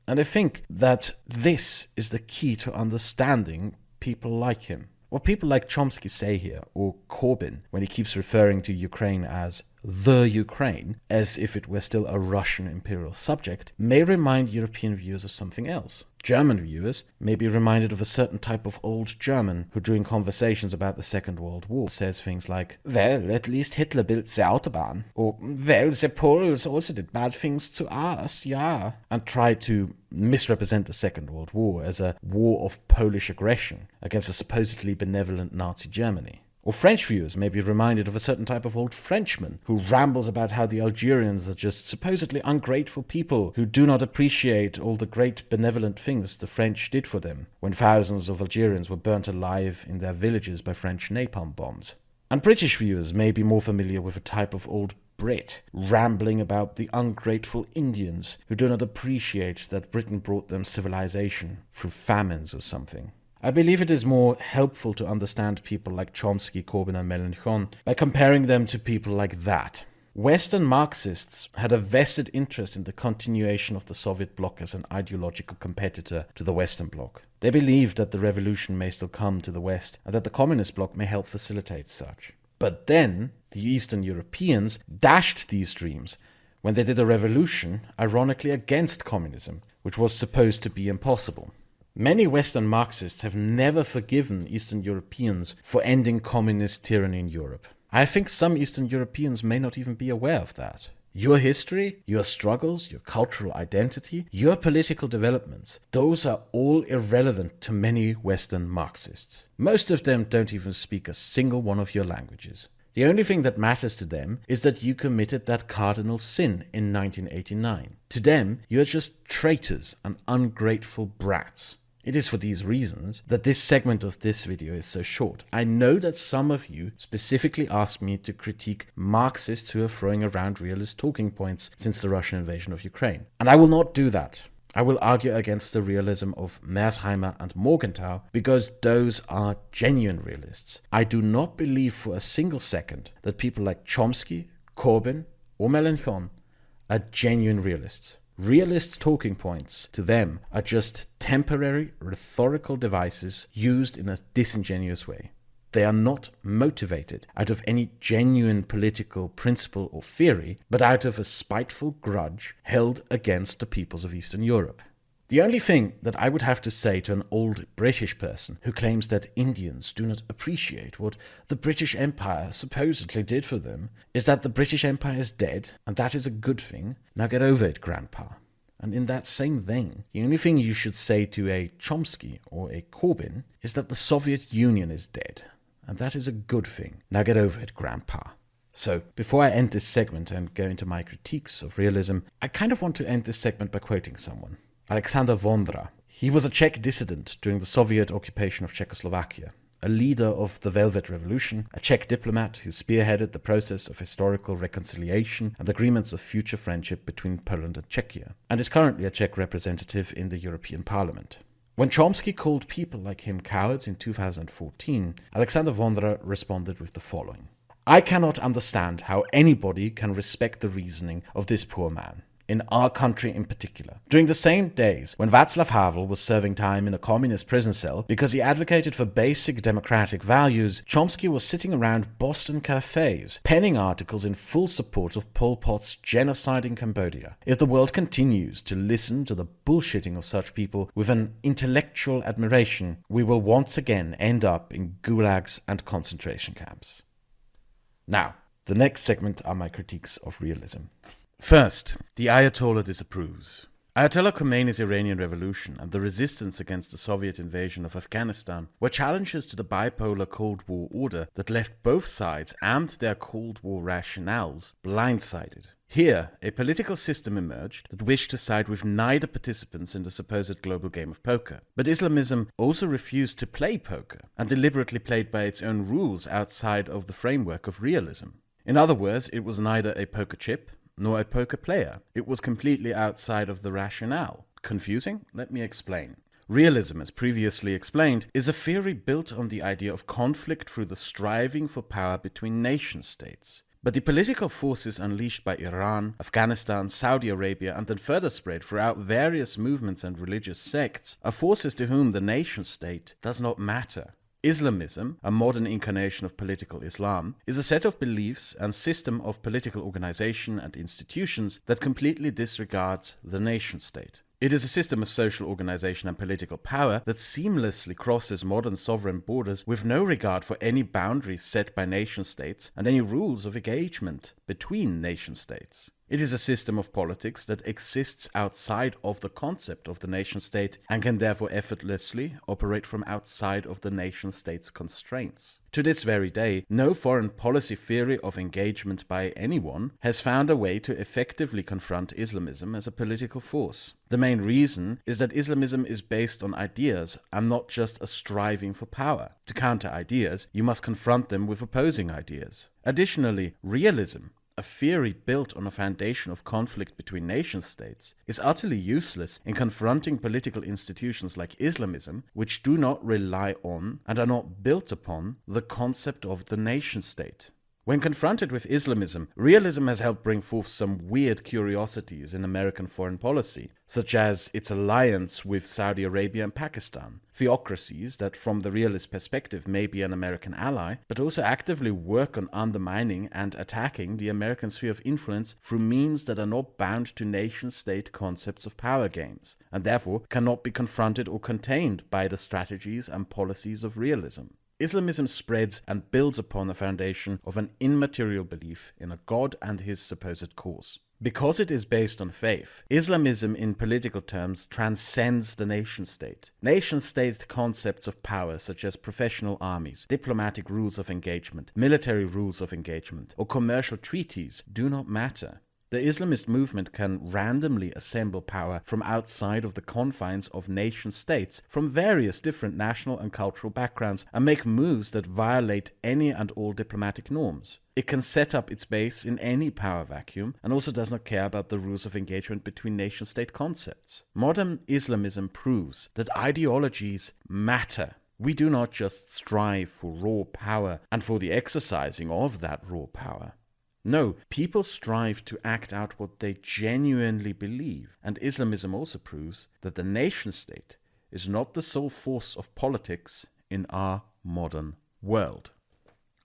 And I think that this is the key to understanding people like him. What people like Chomsky say here, or Corbyn, when he keeps referring to Ukraine as the Ukraine, as if it were still a Russian imperial subject, may remind European viewers of something else. German viewers may be reminded of a certain type of old German who, during conversations about the Second World War, says things like, "Well, at least Hitler built the Autobahn," or "Well, the Poles also did bad things to us, yeah," and try to misrepresent the Second World War as a war of Polish aggression against a supposedly benevolent Nazi Germany. Or French viewers may be reminded of a certain type of old Frenchman who rambles about how the Algerians are just supposedly ungrateful people who do not appreciate all the great benevolent things the French did for them, when thousands of Algerians were burnt alive in their villages by French napalm bombs. And British viewers may be more familiar with a type of old Brit, rambling about the ungrateful Indians who do not appreciate that Britain brought them civilization through famines or something. I believe it is more helpful to understand people like Chomsky, Corbyn and Mélenchon by comparing them to people like that. Western Marxists had a vested interest in the continuation of the Soviet bloc as an ideological competitor to the Western bloc. They believed that the revolution may still come to the West and that the communist bloc may help facilitate such. But then, the Eastern Europeans dashed these dreams when they did a revolution, ironically against communism, which was supposed to be impossible. Many Western Marxists have never forgiven Eastern Europeans for ending communist tyranny in Europe. I think some Eastern Europeans may not even be aware of that. Your history, your struggles, your cultural identity, your political developments, those are all irrelevant to many Western Marxists. Most of them don't even speak a single one of your languages. The only thing that matters to them is that you committed that cardinal sin in 1989. To them, you are just traitors and ungrateful brats. It is for these reasons that this segment of this video is so short. I know that some of you specifically asked me to critique Marxists who are throwing around realist talking points since the Russian invasion of Ukraine. And I will not do that. I will argue against the realism of Meyersheimer and Morgenthau because those are genuine realists. I do not believe for a single second that people like Chomsky, Corbyn, or Mélenchon are genuine realists. Realist talking points to them are just temporary rhetorical devices used in a disingenuous way. They are not motivated out of any genuine political principle or theory, but out of a spiteful grudge held against the peoples of Eastern Europe. The only thing that I would have to say to an old British person who claims that Indians do not appreciate what the British Empire supposedly did for them is that the British Empire is dead, and that is a good thing. Now get over it, Grandpa. And in that same vein, the only thing you should say to a Chomsky or a Corbyn is that the Soviet Union is dead, and that is a good thing. Now get over it, Grandpa. So, before I end this segment and go into my critiques of realism, I kind of want to end this segment by quoting someone. Alexander Vondra. He was a Czech dissident during the Soviet occupation of Czechoslovakia, a leader of the Velvet Revolution, a Czech diplomat who spearheaded the process of historical reconciliation and agreements of future friendship between Poland and Czechia, and is currently a Czech representative in the European Parliament. When Chomsky called people like him cowards in 2014, Alexander Vondra responded with the following. I cannot understand how anybody can respect the reasoning of this poor man. In our country in particular. During the same days when Václav Havel was serving time in a communist prison cell because he advocated for basic democratic values, Chomsky was sitting around Boston cafes, penning articles in full support of Pol Pot's genocide in Cambodia. If the world continues to listen to the bullshitting of such people with an intellectual admiration, we will once again end up in gulags and concentration camps. Now, the next segment are my critiques of realism. First, the Ayatollah disapproves. Ayatollah Khomeini's Iranian Revolution and the resistance against the Soviet invasion of Afghanistan were challenges to the bipolar Cold War order that left both sides and their Cold War rationales blindsided. Here, a political system emerged that wished to side with neither participants in the supposed global game of poker. But Islamism also refused to play poker and deliberately played by its own rules outside of the framework of realism. In other words, it was neither a poker chip nor a poker player. It was completely outside of the rationale. Confusing? Let me explain. Realism, as previously explained, is a theory built on the idea of conflict through the striving for power between nation-states. But the political forces unleashed by Iran, Afghanistan, Saudi Arabia, and then further spread throughout various movements and religious sects are forces to whom the nation-state does not matter. Islamism, a modern incarnation of political Islam, is a set of beliefs and system of political organization and institutions that completely disregards the nation-state. It is a system of social organization and political power that seamlessly crosses modern sovereign borders with no regard for any boundaries set by nation-states and any rules of engagement between nation-states. It is a system of politics that exists outside of the concept of the nation-state and can therefore effortlessly operate from outside of the nation-state's constraints. To this very day, no foreign policy theory of engagement by anyone has found a way to effectively confront Islamism as a political force. The main reason is that Islamism is based on ideas and not just a striving for power. To counter ideas, you must confront them with opposing ideas. Additionally, realism, a theory built on a foundation of conflict between nation-states, is utterly useless in confronting political institutions like Islamism, which do not rely on and are not built upon the concept of the nation-state. When confronted with Islamism, realism has helped bring forth some weird curiosities in American foreign policy, such as its alliance with Saudi Arabia and Pakistan, theocracies that from the realist perspective may be an American ally, but also actively work on undermining and attacking the American sphere of influence through means that are not bound to nation-state concepts of power games, and therefore cannot be confronted or contained by the strategies and policies of realism. Islamism spreads and builds upon the foundation of an immaterial belief in a God and his supposed cause. Because it is based on faith, Islamism in political terms transcends the nation-state. Nation-state concepts of power such as professional armies, diplomatic rules of engagement, military rules of engagement, or commercial treaties do not matter. The Islamist movement can randomly assemble power from outside of the confines of nation-states from various different national and cultural backgrounds and make moves that violate any and all diplomatic norms. It can set up its base in any power vacuum and also does not care about the rules of engagement between nation-state concepts. Modern Islamism proves that ideologies matter. We do not just strive for raw power and for the exercising of that raw power. No, people strive to act out what they genuinely believe, and Islamism also proves that the nation-state is not the sole force of politics in our modern world.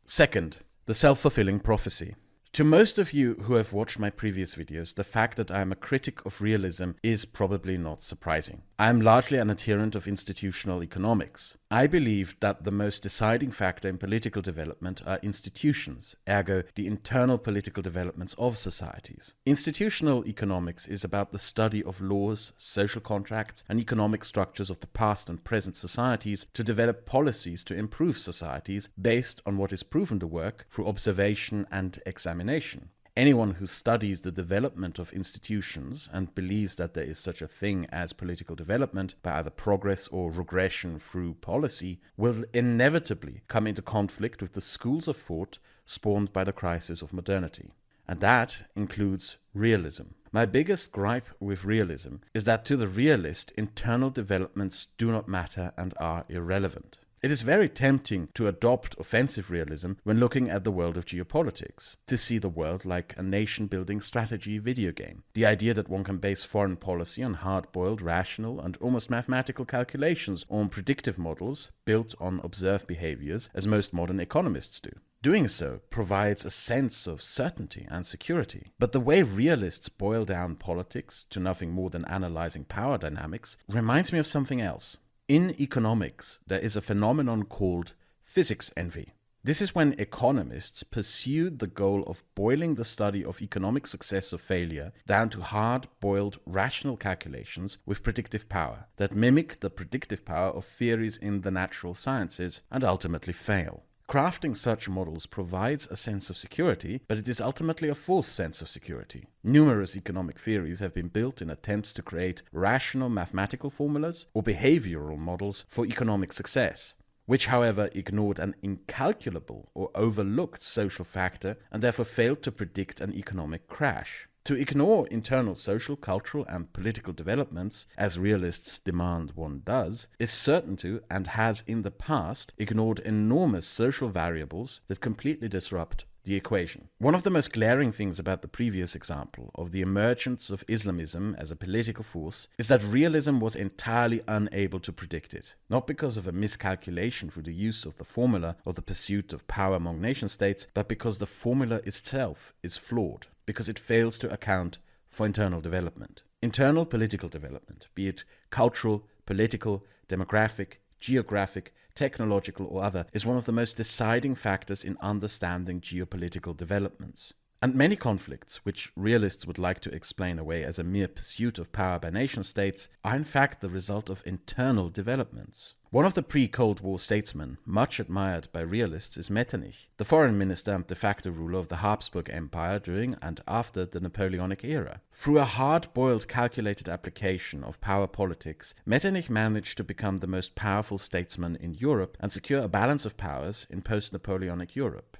Second, the self-fulfilling prophecy. To most of you who have watched my previous videos, the fact that I am a critic of realism is probably not surprising. I am largely an adherent of institutional economics. I believe that the most deciding factor in political development are institutions, ergo the internal political developments of societies. Institutional economics is about the study of laws, social contracts, and economic structures of the past and present societies to develop policies to improve societies based on what is proven to work through observation and examination. Anyone who studies the development of institutions and believes that there is such a thing as political development by either progress or regression through policy will inevitably come into conflict with the schools of thought spawned by the crisis of modernity. And that includes realism. My biggest gripe with realism is that to the realist, internal developments do not matter and are irrelevant. It is very tempting to adopt offensive realism when looking at the world of geopolitics, to see the world like a nation-building strategy video game. The idea that one can base foreign policy on hard-boiled, rational, and almost mathematical calculations or on predictive models built on observed behaviors, as most modern economists do. Doing so provides a sense of certainty and security. But the way realists boil down politics to nothing more than analyzing power dynamics reminds me of something else. In economics, there is a phenomenon called physics envy. This is when economists pursue the goal of boiling the study of economic success or failure down to hard-boiled rational calculations with predictive power that mimic the predictive power of theories in the natural sciences and ultimately fail. Crafting such models provides a sense of security, but it is ultimately a false sense of security. Numerous economic theories have been built in attempts to create rational mathematical formulas or behavioral models for economic success, which however ignored an incalculable or overlooked social factor and therefore failed to predict an economic crash. To ignore internal social, cultural, and political developments, as realists demand one does, is certain to, and has in the past, ignored enormous social variables that completely disrupt the equation. One of the most glaring things about the previous example of the emergence of Islamism as a political force is that realism was entirely unable to predict it. Not because of a miscalculation through the use of the formula or the pursuit of power among nation states, but because the formula itself is flawed, because it fails to account for internal development. Internal political development, be it cultural, political, demographic, geographic, technological or other, is one of the most deciding factors in understanding geopolitical developments. And many conflicts, which realists would like to explain away as a mere pursuit of power by nation-states, are in fact the result of internal developments. One of the pre-Cold War statesmen, much admired by realists, is Metternich, the foreign minister and de facto ruler of the Habsburg Empire during and after the Napoleonic era. Through a hard-boiled, calculated application of power politics, Metternich managed to become the most powerful statesman in Europe and secure a balance of powers in post-Napoleonic Europe.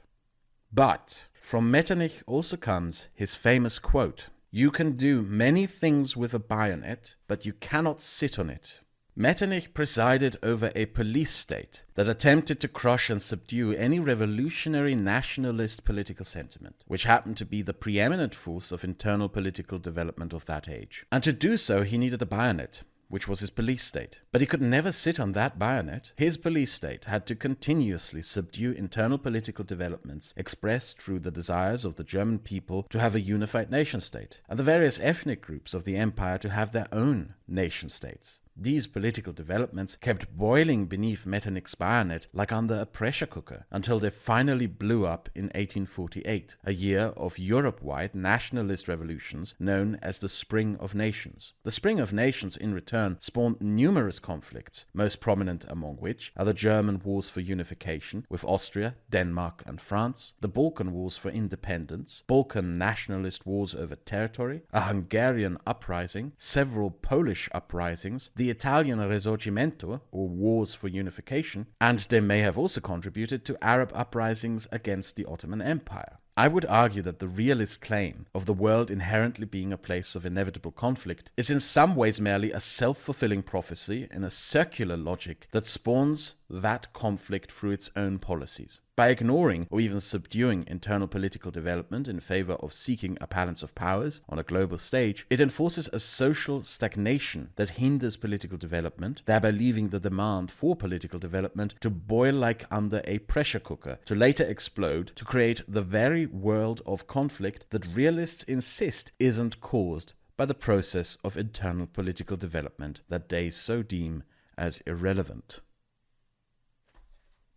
But from Metternich also comes his famous quote, "You can do many things with a bayonet, but you cannot sit on it." Metternich presided over a police state that attempted to crush and subdue any revolutionary nationalist political sentiment, which happened to be the preeminent force of internal political development of that age. And to do so, he needed a bayonet, which was his police state. But he could never sit on that bayonet. His police state had to continuously subdue internal political developments expressed through the desires of the German people to have a unified nation state, and the various ethnic groups of the empire to have their own nation states. These political developments kept boiling beneath Metternich's bayonet like under a pressure cooker until they finally blew up in 1848, a year of Europe-wide nationalist revolutions known as the Spring of Nations. The Spring of Nations, in return, spawned numerous conflicts, most prominent among which are the German Wars for Unification with Austria, Denmark and France, the Balkan Wars for Independence, Balkan nationalist wars over territory, a Hungarian uprising, several Polish uprisings, the Italian Risorgimento, or Wars for Unification, and they may have also contributed to Arab uprisings against the Ottoman Empire. I would argue that the realist claim of the world inherently being a place of inevitable conflict is in some ways merely a self-fulfilling prophecy in a circular logic that spawns that conflict through its own policies. By ignoring or even subduing internal political development in favor of seeking a balance of powers on a global stage, it enforces a social stagnation that hinders political development, thereby leaving the demand for political development to boil like under a pressure cooker, to later explode, to create the very world of conflict that realists insist isn't caused by the process of internal political development that they so deem as irrelevant.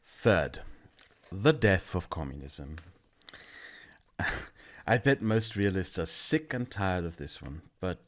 Third, the death of communism. I bet most realists are sick and tired of this one, but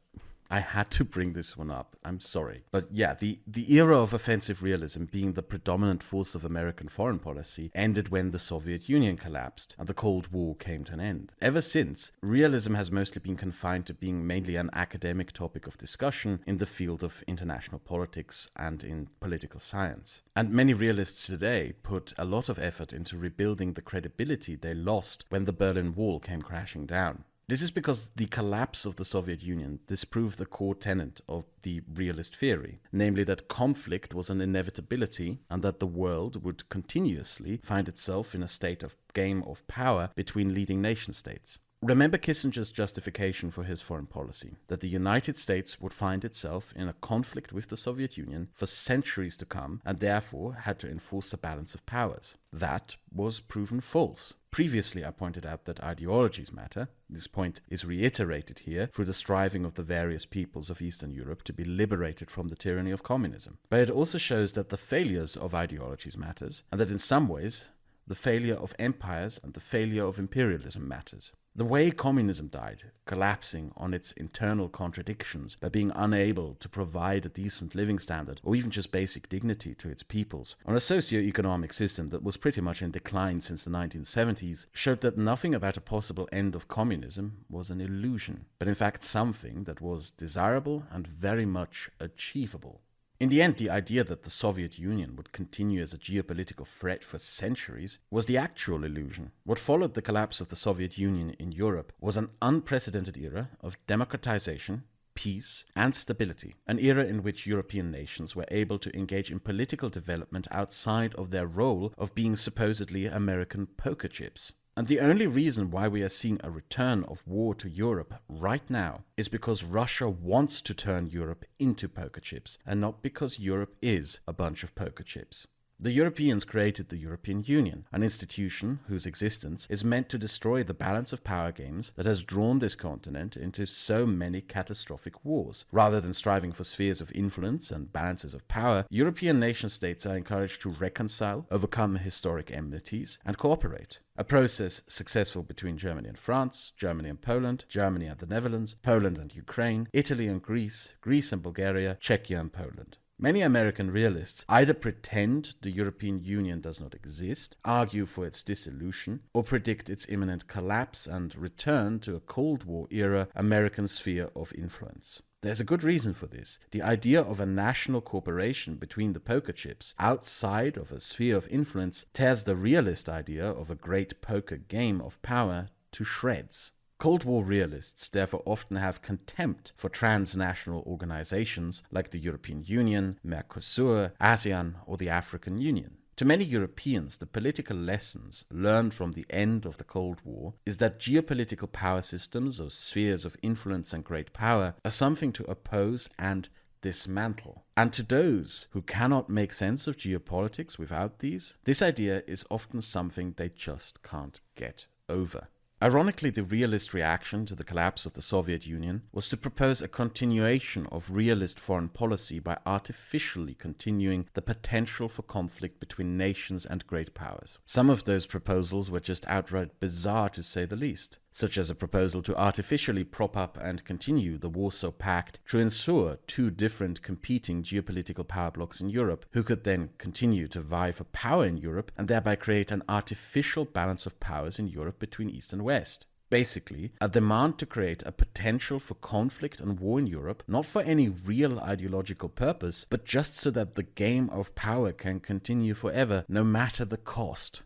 I had to bring this one up. I'm sorry. But yeah, the era of offensive realism being the predominant force of American foreign policy ended when the Soviet Union collapsed and the Cold War came to an end. Ever since, realism has mostly been confined to being mainly an academic topic of discussion in the field of international politics and in political science. And many realists today put a lot of effort into rebuilding the credibility they lost when the Berlin Wall came crashing down. This is because the collapse of the Soviet Union disproved the core tenet of the realist theory, namely that conflict was an inevitability and that the world would continuously find itself in a state of game of power between leading nation states. Remember Kissinger's justification for his foreign policy, that the United States would find itself in a conflict with the Soviet Union for centuries to come and therefore had to enforce a balance of powers. That was proven false. Previously, I pointed out that ideologies matter. This point is reiterated here through the striving of the various peoples of Eastern Europe to be liberated from the tyranny of communism. But it also shows that the failures of ideologies matters, and that in some ways, the failure of empires and the failure of imperialism matters. The way communism died, collapsing on its internal contradictions by being unable to provide a decent living standard or even just basic dignity to its peoples, on a socio-economic system that was pretty much in decline since the 1970s, showed that nothing about a possible end of communism was an illusion, but in fact something that was desirable and very much achievable. In the end, the idea that the Soviet Union would continue as a geopolitical threat for centuries was the actual illusion. What followed the collapse of the Soviet Union in Europe was an unprecedented era of democratization, peace, and stability, an era in which European nations were able to engage in political development outside of their role of being supposedly American poker chips. And the only reason why we are seeing a return of war to Europe right now is because Russia wants to turn Europe into poker chips, and not because Europe is a bunch of poker chips. The Europeans created the European Union, an institution whose existence is meant to destroy the balance of power games that has drawn this continent into so many catastrophic wars. Rather than striving for spheres of influence and balances of power, European nation-states are encouraged to reconcile, overcome historic enmities, and cooperate. A process successful between Germany and France, Germany and Poland, Germany and the Netherlands, Poland and Ukraine, Italy and Greece, Greece and Bulgaria, Czechia and Poland. Many American realists either pretend the European Union does not exist, argue for its dissolution, or predict its imminent collapse and return to a Cold War era American sphere of influence. There's a good reason for this. The idea of a national cooperation between the poker chips outside of a sphere of influence tears the realist idea of a great poker game of power to shreds. Cold War realists therefore often have contempt for transnational organizations like the European Union, Mercosur, ASEAN, or the African Union. To many Europeans, the political lessons learned from the end of the Cold War is that geopolitical power systems or spheres of influence and great power are something to oppose and dismantle. And to those who cannot make sense of geopolitics without these, this idea is often something they just can't get over. Ironically, the realist reaction to the collapse of the Soviet Union was to propose a continuation of realist foreign policy by artificially continuing the potential for conflict between nations and great powers. Some of those proposals were just outright bizarre to say the least, such as a proposal to artificially prop up and continue the Warsaw Pact to ensure two different competing geopolitical power blocs in Europe, who could then continue to vie for power in Europe and thereby create an artificial balance of powers in Europe between East and West. Basically, a demand to create a potential for conflict and war in Europe, not for any real ideological purpose, but just so that the game of power can continue forever, no matter the cost.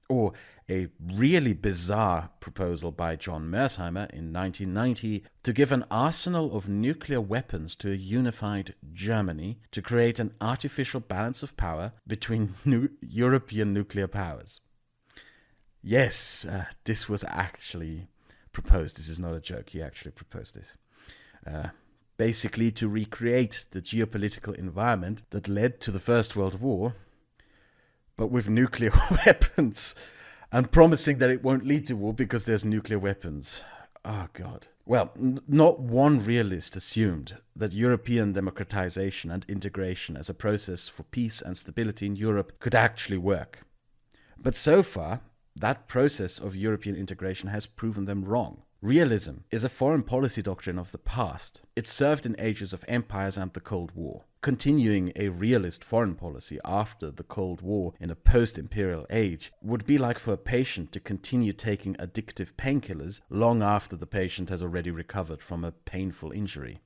Or a really bizarre proposal by John Meyersheimer in 1990 to give an arsenal of nuclear weapons to a unified Germany to create an artificial balance of power between European nuclear powers. Yes, this was actually proposed. This is not a joke. He actually proposed this. Basically to recreate the geopolitical environment that led to the First World War, but with nuclear weapons, and promising that it won't lead to war because there's nuclear weapons. Oh, God. Well, not one realist assumed that European democratization and integration as a process for peace and stability in Europe could actually work. But so far, that process of European integration has proven them wrong. Realism is a foreign policy doctrine of the past. It served in ages of empires and the Cold War. Continuing a realist foreign policy after the Cold War in a post-imperial age would be like for a patient to continue taking addictive painkillers long after the patient has already recovered from a painful injury.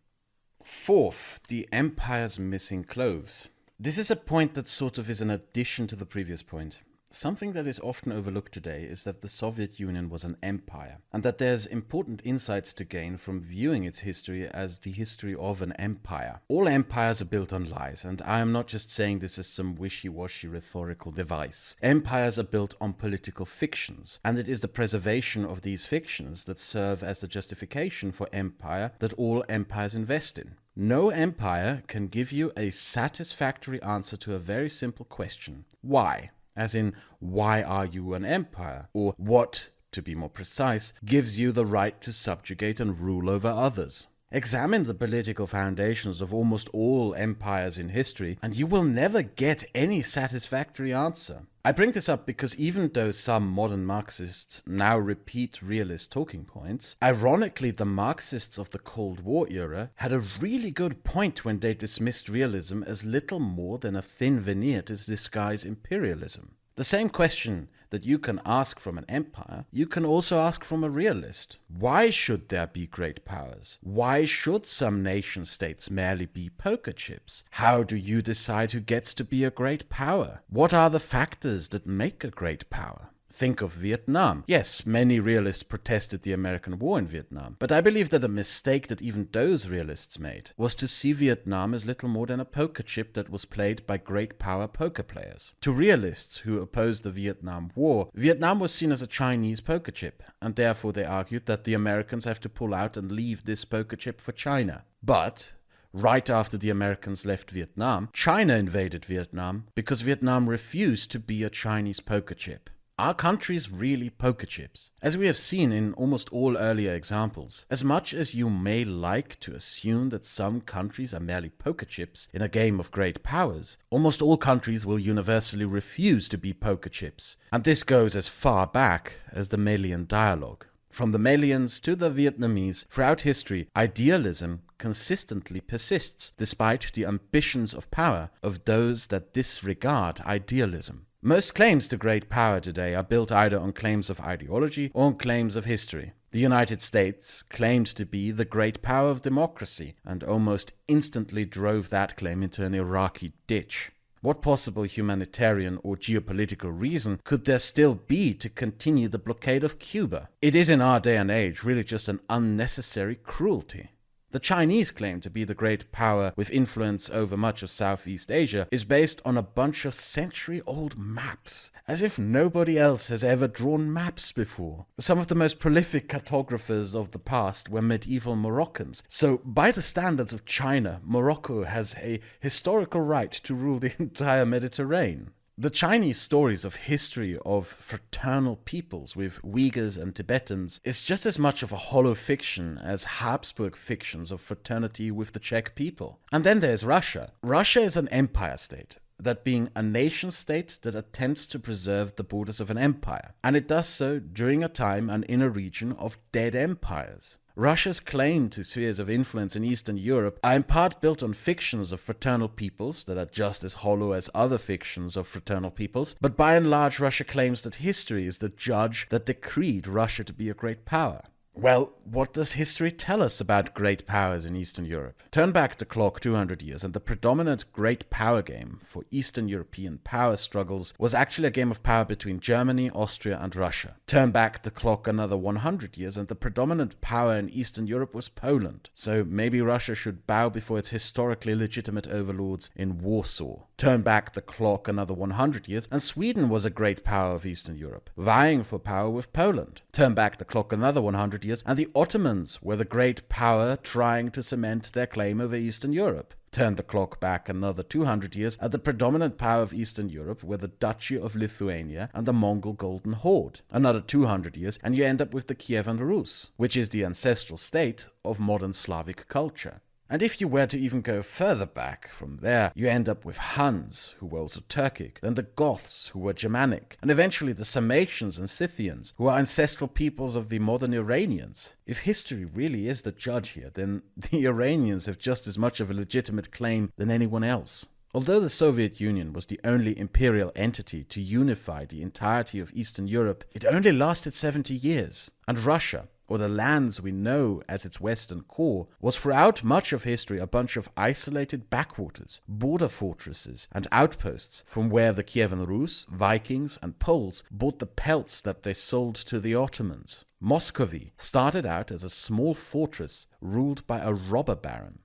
Fourth, the empire's missing clothes. This is a point that sort of is an addition to the previous point. Something that is often overlooked today is that the Soviet Union was an empire, and that there's important insights to gain from viewing its history as the history of an empire. All empires are built on lies, and I am not just saying this as some wishy-washy rhetorical device. Empires are built on political fictions, and it is the preservation of these fictions that serve as the justification for empire that all empires invest in. No empire can give you a satisfactory answer to a very simple question. Why? As in, why are you an empire? Or what, to be more precise, gives you the right to subjugate and rule over others? Examine the political foundations of almost all empires in history, and you will never get any satisfactory answer. I bring this up because even though some modern Marxists now repeat realist talking points, ironically the Marxists of the Cold War era had a really good point when they dismissed realism as little more than a thin veneer to disguise imperialism. The same question that you can ask from an empire, you can also ask from a realist. Why should there be great powers? Why should some nation-states merely be poker chips? How do you decide who gets to be a great power? What are the factors that make a great power? Think of Vietnam. Yes, many realists protested the American war in Vietnam, but I believe that a mistake that even those realists made was to see Vietnam as little more than a poker chip that was played by great power poker players. To realists who opposed the Vietnam War, Vietnam was seen as a Chinese poker chip, and therefore they argued that the Americans have to pull out and leave this poker chip for China. But right after the Americans left Vietnam, China invaded Vietnam because Vietnam refused to be a Chinese poker chip. Are countries really poker chips? As we have seen in almost all earlier examples, as much as you may like to assume that some countries are merely poker chips in a game of great powers, almost all countries will universally refuse to be poker chips. And this goes as far back as the Malian dialogue. From the Malians to the Vietnamese, throughout history, idealism consistently persists despite the ambitions of power of those that disregard idealism. Most claims to great power today are built either on claims of ideology or on claims of history. The United States claimed to be the great power of democracy and almost instantly drove that claim into an Iraqi ditch. What possible humanitarian or geopolitical reason could there still be to continue the blockade of Cuba? It is in our day and age really just an unnecessary cruelty. The Chinese claim to be the great power with influence over much of Southeast Asia is based on a bunch of century-old maps, as if nobody else has ever drawn maps before. Some of the most prolific cartographers of the past were medieval Moroccans, so by the standards of China, Morocco has a historical right to rule the entire Mediterranean. The Chinese stories of history of fraternal peoples with Uyghurs and Tibetans is just as much of a hollow fiction as Habsburg fictions of fraternity with the Czech people. And then there's Russia. Russia is an empire state, that being a nation state that attempts to preserve the borders of an empire. And it does so during a time and in a region of dead empires. Russia's claim to spheres of influence in Eastern Europe are in part built on fictions of fraternal peoples that are just as hollow as other fictions of fraternal peoples, but by and large Russia claims that history is the judge that decreed Russia to be a great power. Well, what does history tell us about great powers in Eastern Europe? Turn back the clock 200 years and the predominant great power game for Eastern European power struggles was actually a game of power between Germany, Austria and Russia. Turn back the clock another 100 years and the predominant power in Eastern Europe was Poland. So maybe Russia should bow before its historically legitimate overlords in Warsaw. Turn back the clock another 100 years and Sweden was a great power of Eastern Europe, vying for power with Poland. Turn back the clock another 100 years and the Ottomans were the great power trying to cement their claim over Eastern Europe. Turn the clock back another 200 years and the predominant power of Eastern Europe were the Duchy of Lithuania and the Mongol Golden Horde. Another 200 years and you end up with the Kievan Rus, which is the ancestral state of modern Slavic culture. And if you were to even go further back from there, you end up with Huns, who were also Turkic, then the Goths, who were Germanic, and eventually the Sarmatians and Scythians, who are ancestral peoples of the modern Iranians. If history really is the judge here, then the Iranians have just as much of a legitimate claim than anyone else. Although the Soviet Union was the only imperial entity to unify the entirety of Eastern Europe, it only lasted 70 years. And Russia, or the lands we know as its western core, was throughout much of history a bunch of isolated backwaters, border fortresses and outposts from where the Kievan Rus, Vikings and Poles bought the pelts that they sold to the Ottomans. Muscovy started out as a small fortress ruled by a robber baron.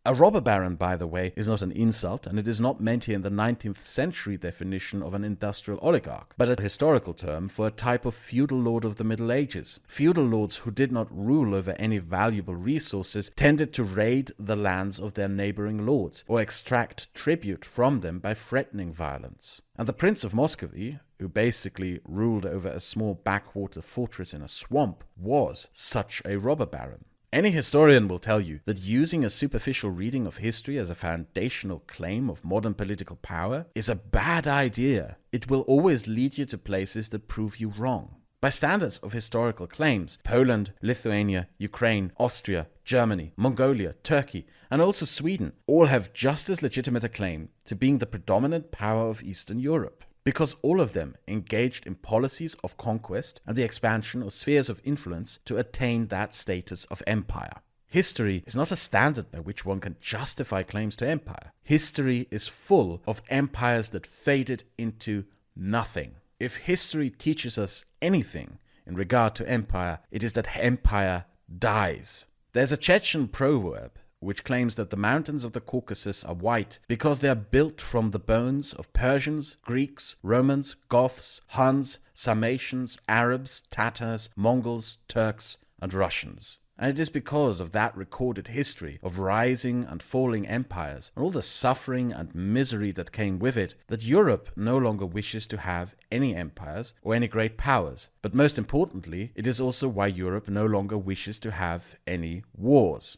A robber baron, by the way, is not an insult, and it is not meant here in the 19th century definition of an industrial oligarch, but a historical term for a type of feudal lord of the Middle Ages. Feudal lords who did not rule over any valuable resources tended to raid the lands of their neighboring lords, or extract tribute from them by threatening violence. And the Prince of Muscovy, who basically ruled over a small backwater fortress in a swamp, was such a robber baron. Any historian will tell you that using a superficial reading of history as a foundational claim of modern political power is a bad idea. It will always lead you to places that prove you wrong. By standards of historical claims, Poland, Lithuania, Ukraine, Austria, Germany, Mongolia, Turkey, and also Sweden all have just as legitimate a claim to being the predominant power of Eastern Europe, because all of them engaged in policies of conquest and the expansion of spheres of influence to attain that status of empire. History is not a standard by which one can justify claims to empire. History is full of empires that faded into nothing. If history teaches us anything in regard to empire, it is that empire dies. There's a Chechen proverb which claims that the mountains of the Caucasus are white because they are built from the bones of Persians, Greeks, Romans, Goths, Huns, Sarmatians, Arabs, Tatars, Mongols, Turks, and Russians. And it is because of that recorded history of rising and falling empires and all the suffering and misery that came with it that Europe no longer wishes to have any empires or any great powers. But most importantly, it is also why Europe no longer wishes to have any wars.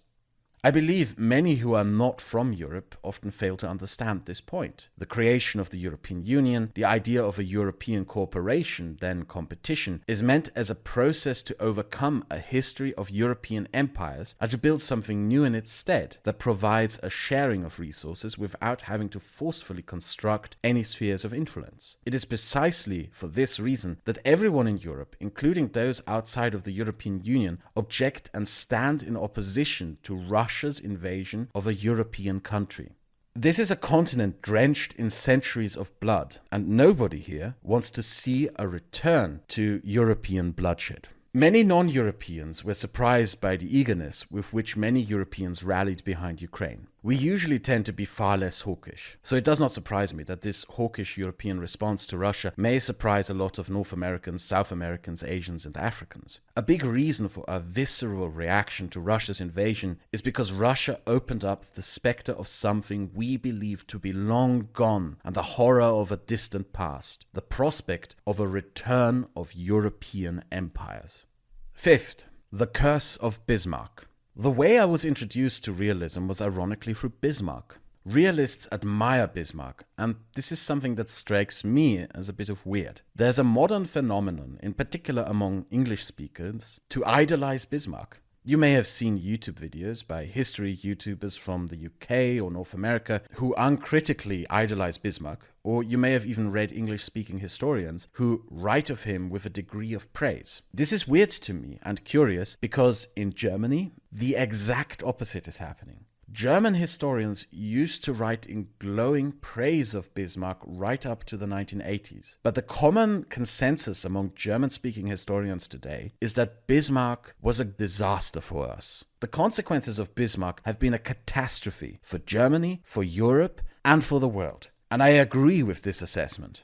I believe many who are not from Europe often fail to understand this point. The creation of the European Union, the idea of a European cooperation, then competition, is meant as a process to overcome a history of European empires and to build something new in its stead that provides a sharing of resources without having to forcefully construct any spheres of influence. It is precisely for this reason that everyone in Europe, including those outside of the European Union, object and stand in opposition to Russia's invasion of a European country. This is a continent drenched in centuries of blood, and nobody here wants to see a return to European bloodshed. Many non-Europeans were surprised by the eagerness with which many Europeans rallied behind Ukraine. We usually tend to be far less hawkish, so it does not surprise me that this hawkish European response to Russia may surprise a lot of North Americans, South Americans, Asians and Africans. A big reason for a visceral reaction to Russia's invasion is because Russia opened up the specter of something we believed to be long gone and the horror of a distant past, the prospect of a return of European empires. Fifth, the curse of Bismarck. The way I was introduced to realism was ironically through Bismarck. Realists admire Bismarck, and this is something that strikes me as a bit of weird. There's a modern phenomenon, in particular among English speakers, to idolize Bismarck. You may have seen YouTube videos by history YouTubers from the UK or North America who uncritically idolize Bismarck, or you may have even read English-speaking historians who write of him with a degree of praise. This is weird to me and curious because in Germany, the exact opposite is happening. German historians used to write in glowing praise of Bismarck right up to the 1980s. But the common consensus among German-speaking historians today is that Bismarck was a disaster for us. The consequences of Bismarck have been a catastrophe for Germany, for Europe, and for the world. And I agree with this assessment.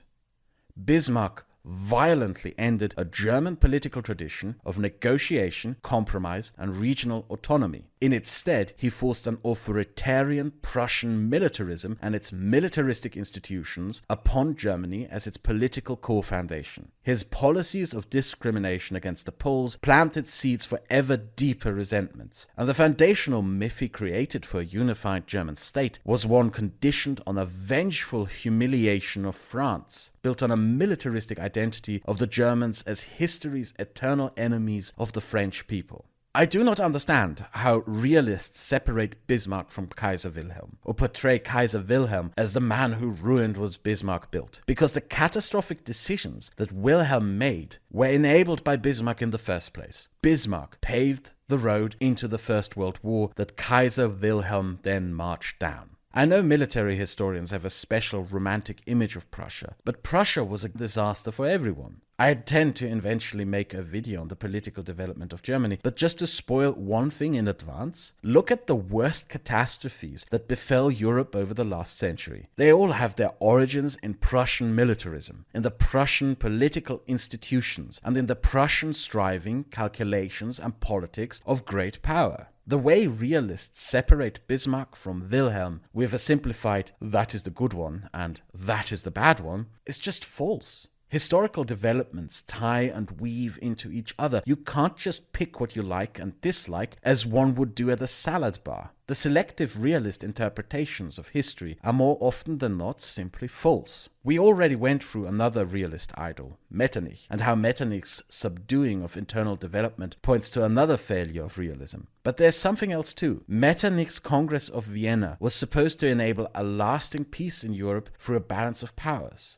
Bismarck violently ended a German political tradition of negotiation, compromise, and regional autonomy. In its stead, he forced an authoritarian Prussian militarism and its militaristic institutions upon Germany as its political core foundation. His policies of discrimination against the Poles planted seeds for ever deeper resentments, and the foundational myth he created for a unified German state was one conditioned on a vengeful humiliation of France, built on a militaristic identity of the Germans as history's eternal enemies of the French people. I do not understand how realists separate Bismarck from Kaiser Wilhelm, or portray Kaiser Wilhelm as the man who ruined what Bismarck built, because the catastrophic decisions that Wilhelm made were enabled by Bismarck in the first place. Bismarck paved the road into the First World War that Kaiser Wilhelm then marched down. I know military historians have a special romantic image of Prussia, but Prussia was a disaster for everyone. I intend to eventually make a video on the political development of Germany, but just to spoil one thing in advance, look at the worst catastrophes that befell Europe over the last century. They all have their origins in Prussian militarism, in the Prussian political institutions, and in the Prussian striving, calculations, and politics of great power. The way realists separate Bismarck from Wilhelm with a simplified "that is the good one" and "that is the bad one" is just false. Historical developments tie and weave into each other. You can't just pick what you like and dislike as one would do at a salad bar. The selective realist interpretations of history are more often than not simply false. We already went through another realist idol, Metternich, and how Metternich's subduing of internal development points to another failure of realism. But there's something else too. Metternich's Congress of Vienna was supposed to enable a lasting peace in Europe through a balance of powers.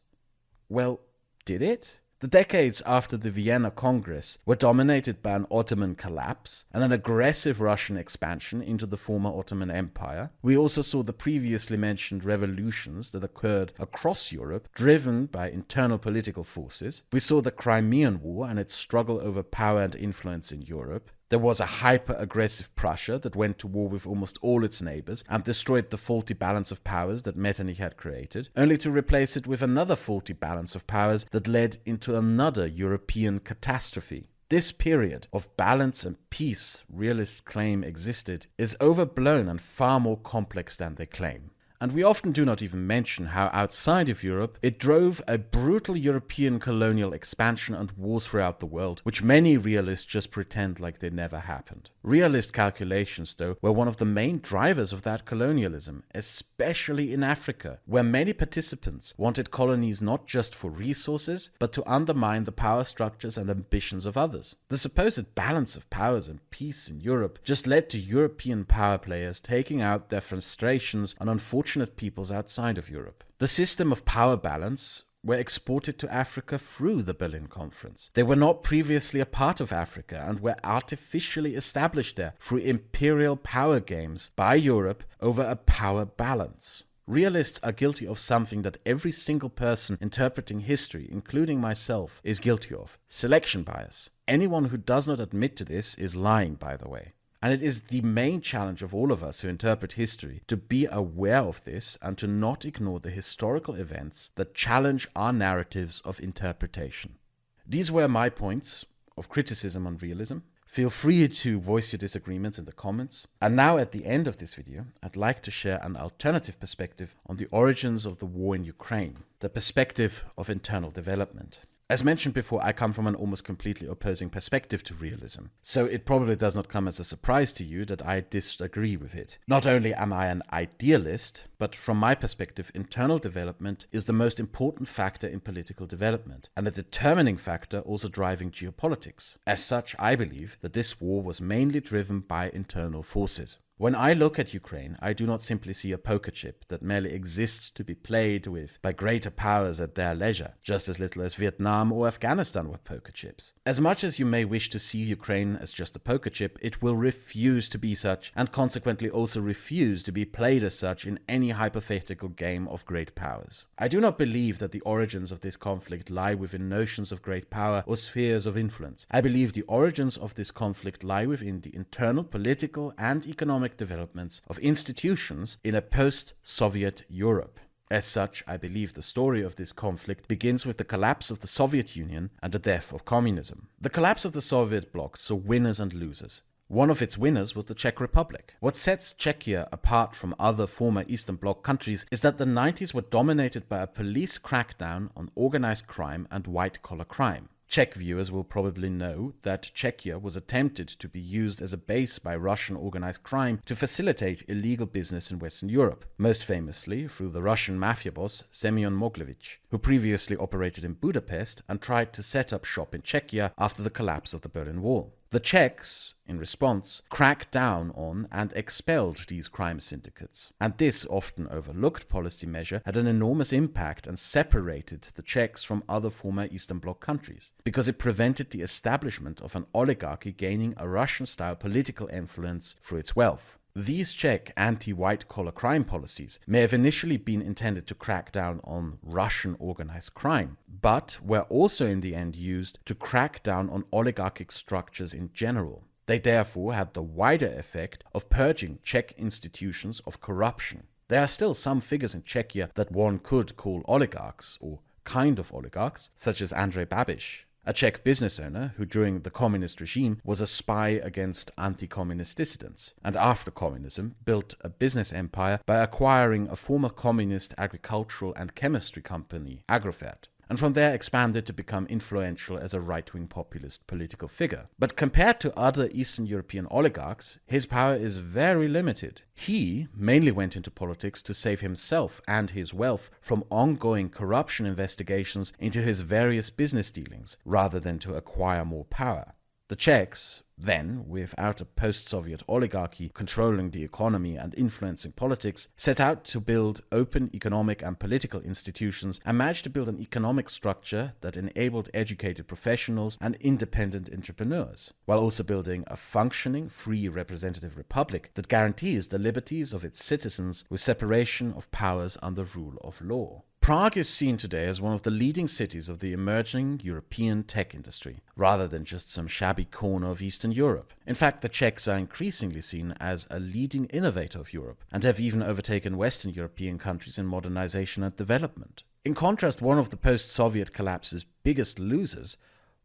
Well, did it? The decades after the Vienna Congress were dominated by an Ottoman collapse and an aggressive Russian expansion into the former Ottoman Empire. We also saw the previously mentioned revolutions that occurred across Europe, driven by internal political forces. We saw the Crimean War and its struggle over power and influence in Europe. There was a hyper-aggressive Prussia that went to war with almost all its neighbors and destroyed the faulty balance of powers that Metternich had created, only to replace it with another faulty balance of powers that led into another European catastrophe. This period of balance and peace realists claim existed is overblown and far more complex than they claim. And we often do not even mention how outside of Europe it drove a brutal European colonial expansion and wars throughout the world, which many realists just pretend like they never happened. Realist calculations, though, were one of the main drivers of that colonialism, especially in Africa, where many participants wanted colonies not just for resources, but to undermine the power structures and ambitions of others. The supposed balance of powers and peace in Europe just led to European power players taking out their frustrations on unfortunate peoples outside of Europe. The system of power balance were exported to Africa through the Berlin Conference. They were not previously a part of Africa and were artificially established there through imperial power games by Europe over a power balance. Realists are guilty of something that every single person interpreting history, including myself, is guilty of: selection bias. Anyone who does not admit to this is lying, by the way. And it is the main challenge of all of us who interpret history to be aware of this and to not ignore the historical events that challenge our narratives of interpretation. These were my points of criticism on realism. Feel free to voice your disagreements in the comments. And now at the end of this video, I'd like to share an alternative perspective on the origins of the war in Ukraine, the perspective of internal development. As mentioned before, I come from an almost completely opposing perspective to realism, so it probably does not come as a surprise to you that I disagree with it. Not only am I an idealist, but from my perspective, internal development is the most important factor in political development, and a determining factor also driving geopolitics. As such, I believe that this war was mainly driven by internal forces. When I look at Ukraine, I do not simply see a poker chip that merely exists to be played with by greater powers at their leisure, just as little as Vietnam or Afghanistan were poker chips. As much as you may wish to see Ukraine as just a poker chip, it will refuse to be such, and consequently also refuse to be played as such in any hypothetical game of great powers. I do not believe that the origins of this conflict lie within notions of great power or spheres of influence. I believe the origins of this conflict lie within the internal political and economic developments of institutions in a post-Soviet Europe. As such, I believe the story of this conflict begins with the collapse of the Soviet Union and the death of communism. The collapse of the Soviet bloc saw winners and losers. One of its winners was the Czech Republic. What sets Czechia apart from other former Eastern Bloc countries is that the 90s were dominated by a police crackdown on organized crime and white-collar crime. Czech viewers will probably know that Czechia was attempted to be used as a base by Russian organized crime to facilitate illegal business in Western Europe, most famously through the Russian mafia boss Semyon Mogilevich, who previously operated in Budapest and tried to set up shop in Czechia after the collapse of the Berlin Wall. The Czechs, in response, cracked down on and expelled these crime syndicates. And this often overlooked policy measure had an enormous impact and separated the Czechs from other former Eastern Bloc countries, because it prevented the establishment of an oligarchy gaining a Russian-style political influence through its wealth. These Czech anti-white-collar crime policies may have initially been intended to crack down on Russian organized crime, but were also in the end used to crack down on oligarchic structures in general. They therefore had the wider effect of purging Czech institutions of corruption. There are still some figures in Czechia that one could call oligarchs, or kind of oligarchs, such as Andrej Babiš, a Czech business owner who during the communist regime was a spy against anti-communist dissidents, and after communism built a business empire by acquiring a former communist agricultural and chemistry company, Agrofert, and from there expanded to become influential as a right-wing populist political figure. But compared to other Eastern European oligarchs, his power is very limited. He mainly went into politics to save himself and his wealth from ongoing corruption investigations into his various business dealings, rather than to acquire more power. The Czechs, then, without a post-Soviet oligarchy controlling the economy and influencing politics, set out to build open economic and political institutions and managed to build an economic structure that enabled educated professionals and independent entrepreneurs, while also building a functioning, free representative republic that guarantees the liberties of its citizens with separation of powers under rule of law. Prague is seen today as one of the leading cities of the emerging European tech industry, rather than just some shabby corner of Eastern Europe. In fact, the Czechs are increasingly seen as a leading innovator of Europe, and have even overtaken Western European countries in modernization and development. In contrast, one of the post-Soviet collapse's biggest losers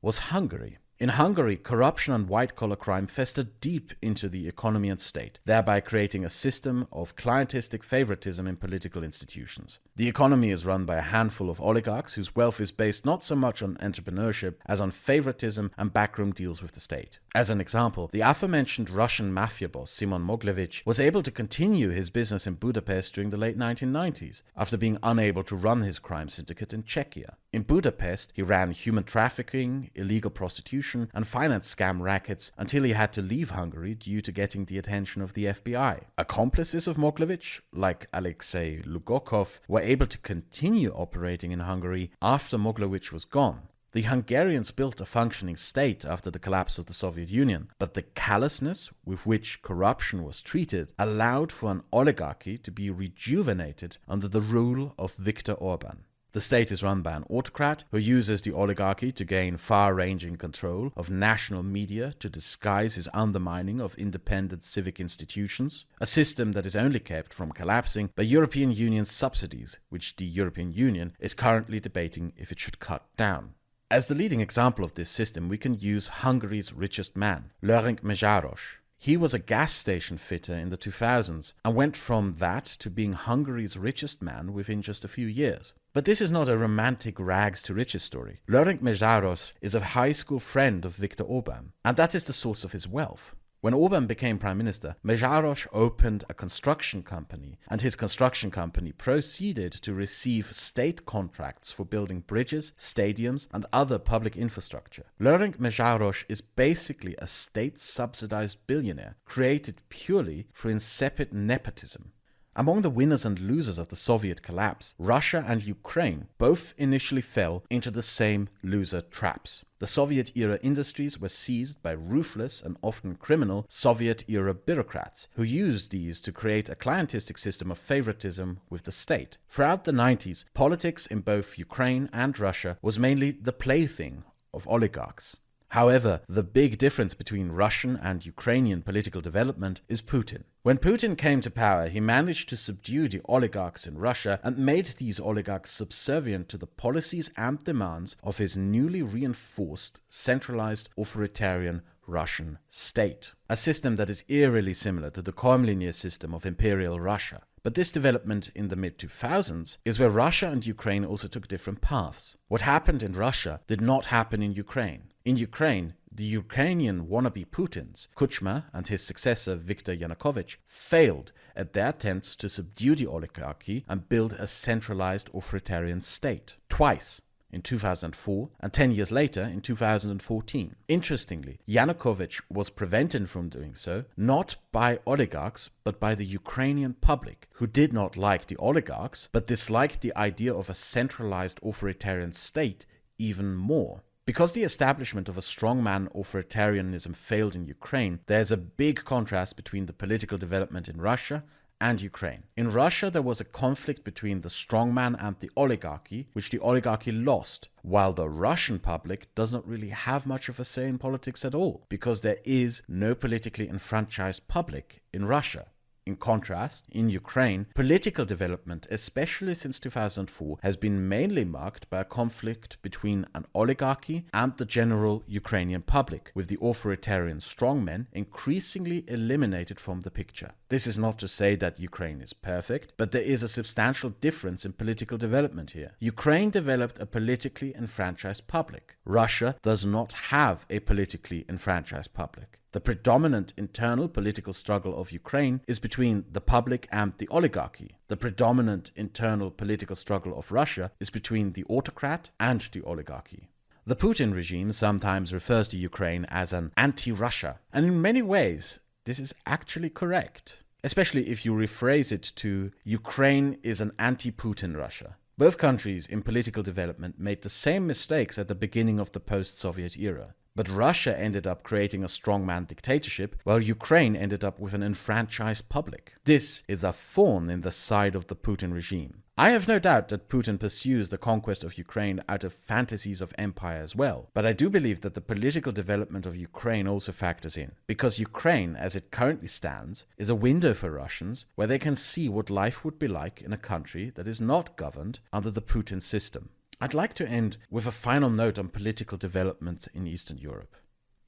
was Hungary. In Hungary, corruption and white-collar crime festered deep into the economy and state, thereby creating a system of clientistic favoritism in political institutions. The economy is run by a handful of oligarchs whose wealth is based not so much on entrepreneurship as on favoritism and backroom deals with the state. As an example, the aforementioned Russian mafia boss Semyon Mogilevich was able to continue his business in Budapest during the late 1990s, after being unable to run his crime syndicate in Czechia. In Budapest, he ran human trafficking, illegal prostitution, and finance scam rackets until he had to leave Hungary due to getting the attention of the FBI. Accomplices of Mogilevich, like Alexei Lugokov, were able to continue operating in Hungary after Mogilevich was gone. The Hungarians built a functioning state after the collapse of the Soviet Union, but the callousness with which corruption was treated allowed for an oligarchy to be rejuvenated under the rule of Viktor Orban. The state is run by an autocrat who uses the oligarchy to gain far-ranging control of national media to disguise his undermining of independent civic institutions, a system that is only kept from collapsing by European Union subsidies, which the European Union is currently debating if it should cut down. As the leading example of this system, we can use Hungary's richest man, Löring Mészáros. He was a gas station fitter in the 2000s and went from that to being Hungary's richest man within just a few years. But this is not a romantic rags to riches story. Löring Mészáros is a high school friend of Viktor Orban, and that is the source of his wealth. When Orban became prime minister, Mészáros opened a construction company, and his construction company proceeded to receive state contracts for building bridges, stadiums, and other public infrastructure. Löring Mészáros is basically a state-subsidized billionaire created purely through insipid nepotism. Among the winners and losers of the Soviet collapse, Russia and Ukraine both initially fell into the same loser traps. The Soviet-era industries were seized by ruthless and often criminal Soviet-era bureaucrats, who used these to create a clientistic system of favoritism with the state. Throughout the 90s, politics in both Ukraine and Russia was mainly the plaything of oligarchs. However, the big difference between Russian and Ukrainian political development is Putin. When Putin came to power, he managed to subdue the oligarchs in Russia and made these oligarchs subservient to the policies and demands of his newly reinforced, centralized, authoritarian Russian state. A system that is eerily similar to the Kremlin system of Imperial Russia. But this development in the mid-2000s is where Russia and Ukraine also took different paths. What happened in Russia did not happen in Ukraine. In Ukraine, the Ukrainian wannabe Putins, Kuchma and his successor Viktor Yanukovych, failed at their attempts to subdue the oligarchy and build a centralized authoritarian state. Twice. In 2004 and 10 years later in 2014. Interestingly, Yanukovych was prevented from doing so not by oligarchs but by the Ukrainian public, who did not like the oligarchs but disliked the idea of a centralized authoritarian state even more. Because the establishment of a strongman authoritarianism failed in Ukraine, there's a big contrast between the political development in Russia and Ukraine. In Russia, there was a conflict between the strongman and the oligarchy, which the oligarchy lost, while the Russian public doesn't really have much of a say in politics at all, because there is no politically enfranchised public in Russia. In contrast, in Ukraine, political development, especially since 2004, has been mainly marked by a conflict between an oligarchy and the general Ukrainian public, with the authoritarian strongmen increasingly eliminated from the picture. This is not to say that Ukraine is perfect, but there is a substantial difference in political development here. Ukraine developed a politically enfranchised public. Russia does not have a politically enfranchised public. The predominant internal political struggle of Ukraine is between the public and the oligarchy. The predominant internal political struggle of Russia is between the autocrat and the oligarchy. The Putin regime sometimes refers to Ukraine as an anti-Russia, and in many ways this is actually correct, especially if you rephrase it to Ukraine is an anti-Putin Russia. Both countries in political development made the same mistakes at the beginning of the post-Soviet era. But Russia ended up creating a strongman dictatorship, while Ukraine ended up with an enfranchised public. This is a thorn in the side of the Putin regime. I have no doubt that Putin pursues the conquest of Ukraine out of fantasies of empire as well, but I do believe that the political development of Ukraine also factors in, because Ukraine, as it currently stands, is a window for Russians where they can see what life would be like in a country that is not governed under the Putin system. I'd like to end with a final note on political development in Eastern Europe.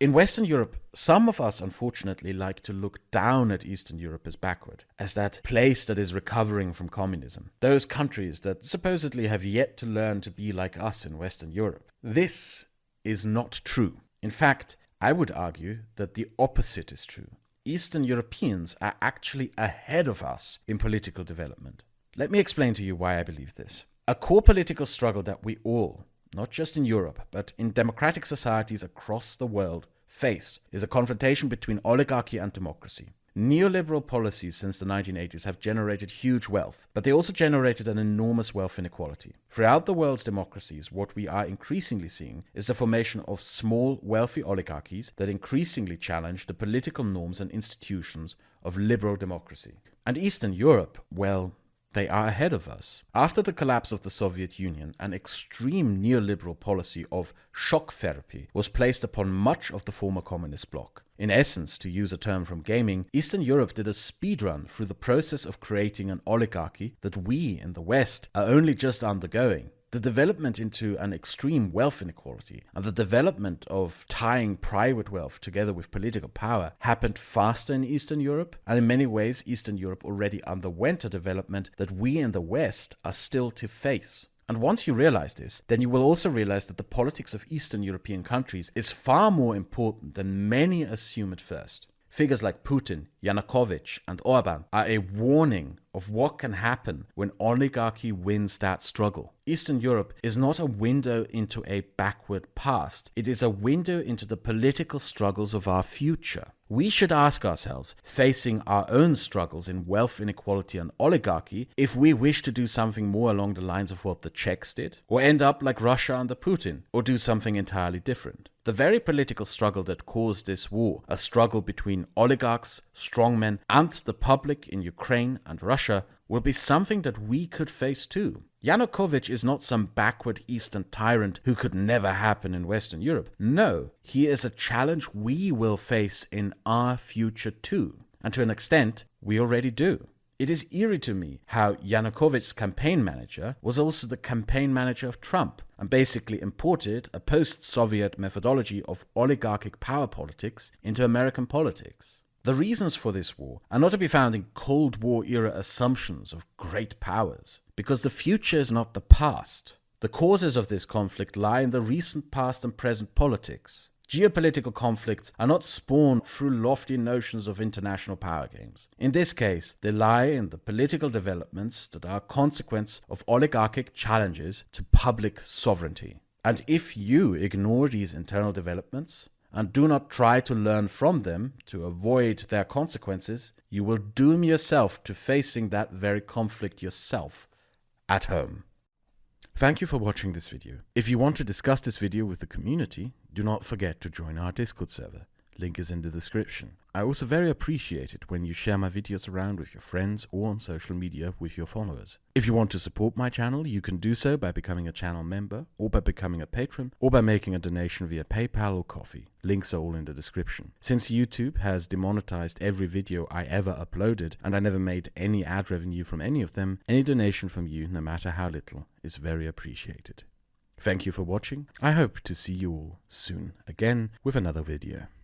In Western Europe, some of us unfortunately like to look down at Eastern Europe as backward, as that place that is recovering from communism. Those countries that supposedly have yet to learn to be like us in Western Europe. This is not true. In fact, I would argue that the opposite is true. Eastern Europeans are actually ahead of us in political development. Let me explain to you why I believe this. A core political struggle that we all, not just in Europe, but in democratic societies across the world, face is a confrontation between oligarchy and democracy. Neoliberal policies since the 1980s have generated huge wealth, but they also generated an enormous wealth inequality. Throughout the world's democracies, what we are increasingly seeing is the formation of small, wealthy oligarchies that increasingly challenge the political norms and institutions of liberal democracy. And Eastern Europe, well, they are ahead of us. After the collapse of the Soviet Union, an extreme neoliberal policy of shock therapy was placed upon much of the former communist bloc. In essence, to use a term from gaming, Eastern Europe did a speedrun through the process of creating an oligarchy that we in the West are only just undergoing. The development into an extreme wealth inequality and the development of tying private wealth together with political power happened faster in Eastern Europe, and in many ways Eastern Europe already underwent a development that we in the West are still to face. And once you realize this, then you will also realize that the politics of Eastern European countries is far more important than many assume at first. Figures like Putin, Yanukovych, and Orban are a warning of what can happen when oligarchy wins that struggle. Eastern Europe is not a window into a backward past. It is a window into the political struggles of our future. We should ask ourselves, facing our own struggles in wealth inequality and oligarchy, if we wish to do something more along the lines of what the Czechs did, or end up like Russia under Putin, or do something entirely different. The very political struggle that caused this war, a struggle between oligarchs, strongmen, and the public in Ukraine and Russia, will be something that we could face too. Yanukovych is not some backward Eastern tyrant who could never happen in Western Europe. No, he is a challenge we will face in our future too. And to an extent, we already do. It is eerie to me how Yanukovych's campaign manager was also the campaign manager of Trump and basically imported a post-Soviet methodology of oligarchic power politics into American politics. The reasons for this war are not to be found in Cold War era assumptions of great powers, because the future is not the past. The causes of this conflict lie in the recent past and present politics. Geopolitical conflicts are not spawned through lofty notions of international power games. In this case, they lie in the political developments that are a consequence of oligarchic challenges to public sovereignty. And if you ignore these internal developments, and do not try to learn from them to avoid their consequences, you will doom yourself to facing that very conflict yourself at home. Thank you for watching this video. If you want to discuss this video with the community, do not forget to join our Discord server. Link is in the description. I also very appreciate it when you share my videos around with your friends or on social media with your followers. If you want to support my channel, you can do so by becoming a channel member, or by becoming a patron, or by making a donation via PayPal or Ko-fi. Links are all in the description. Since YouTube has demonetized every video I ever uploaded, and I never made any ad revenue from any of them, any donation from you, no matter how little, is very appreciated. Thank you for watching. I hope to see you all soon again with another video.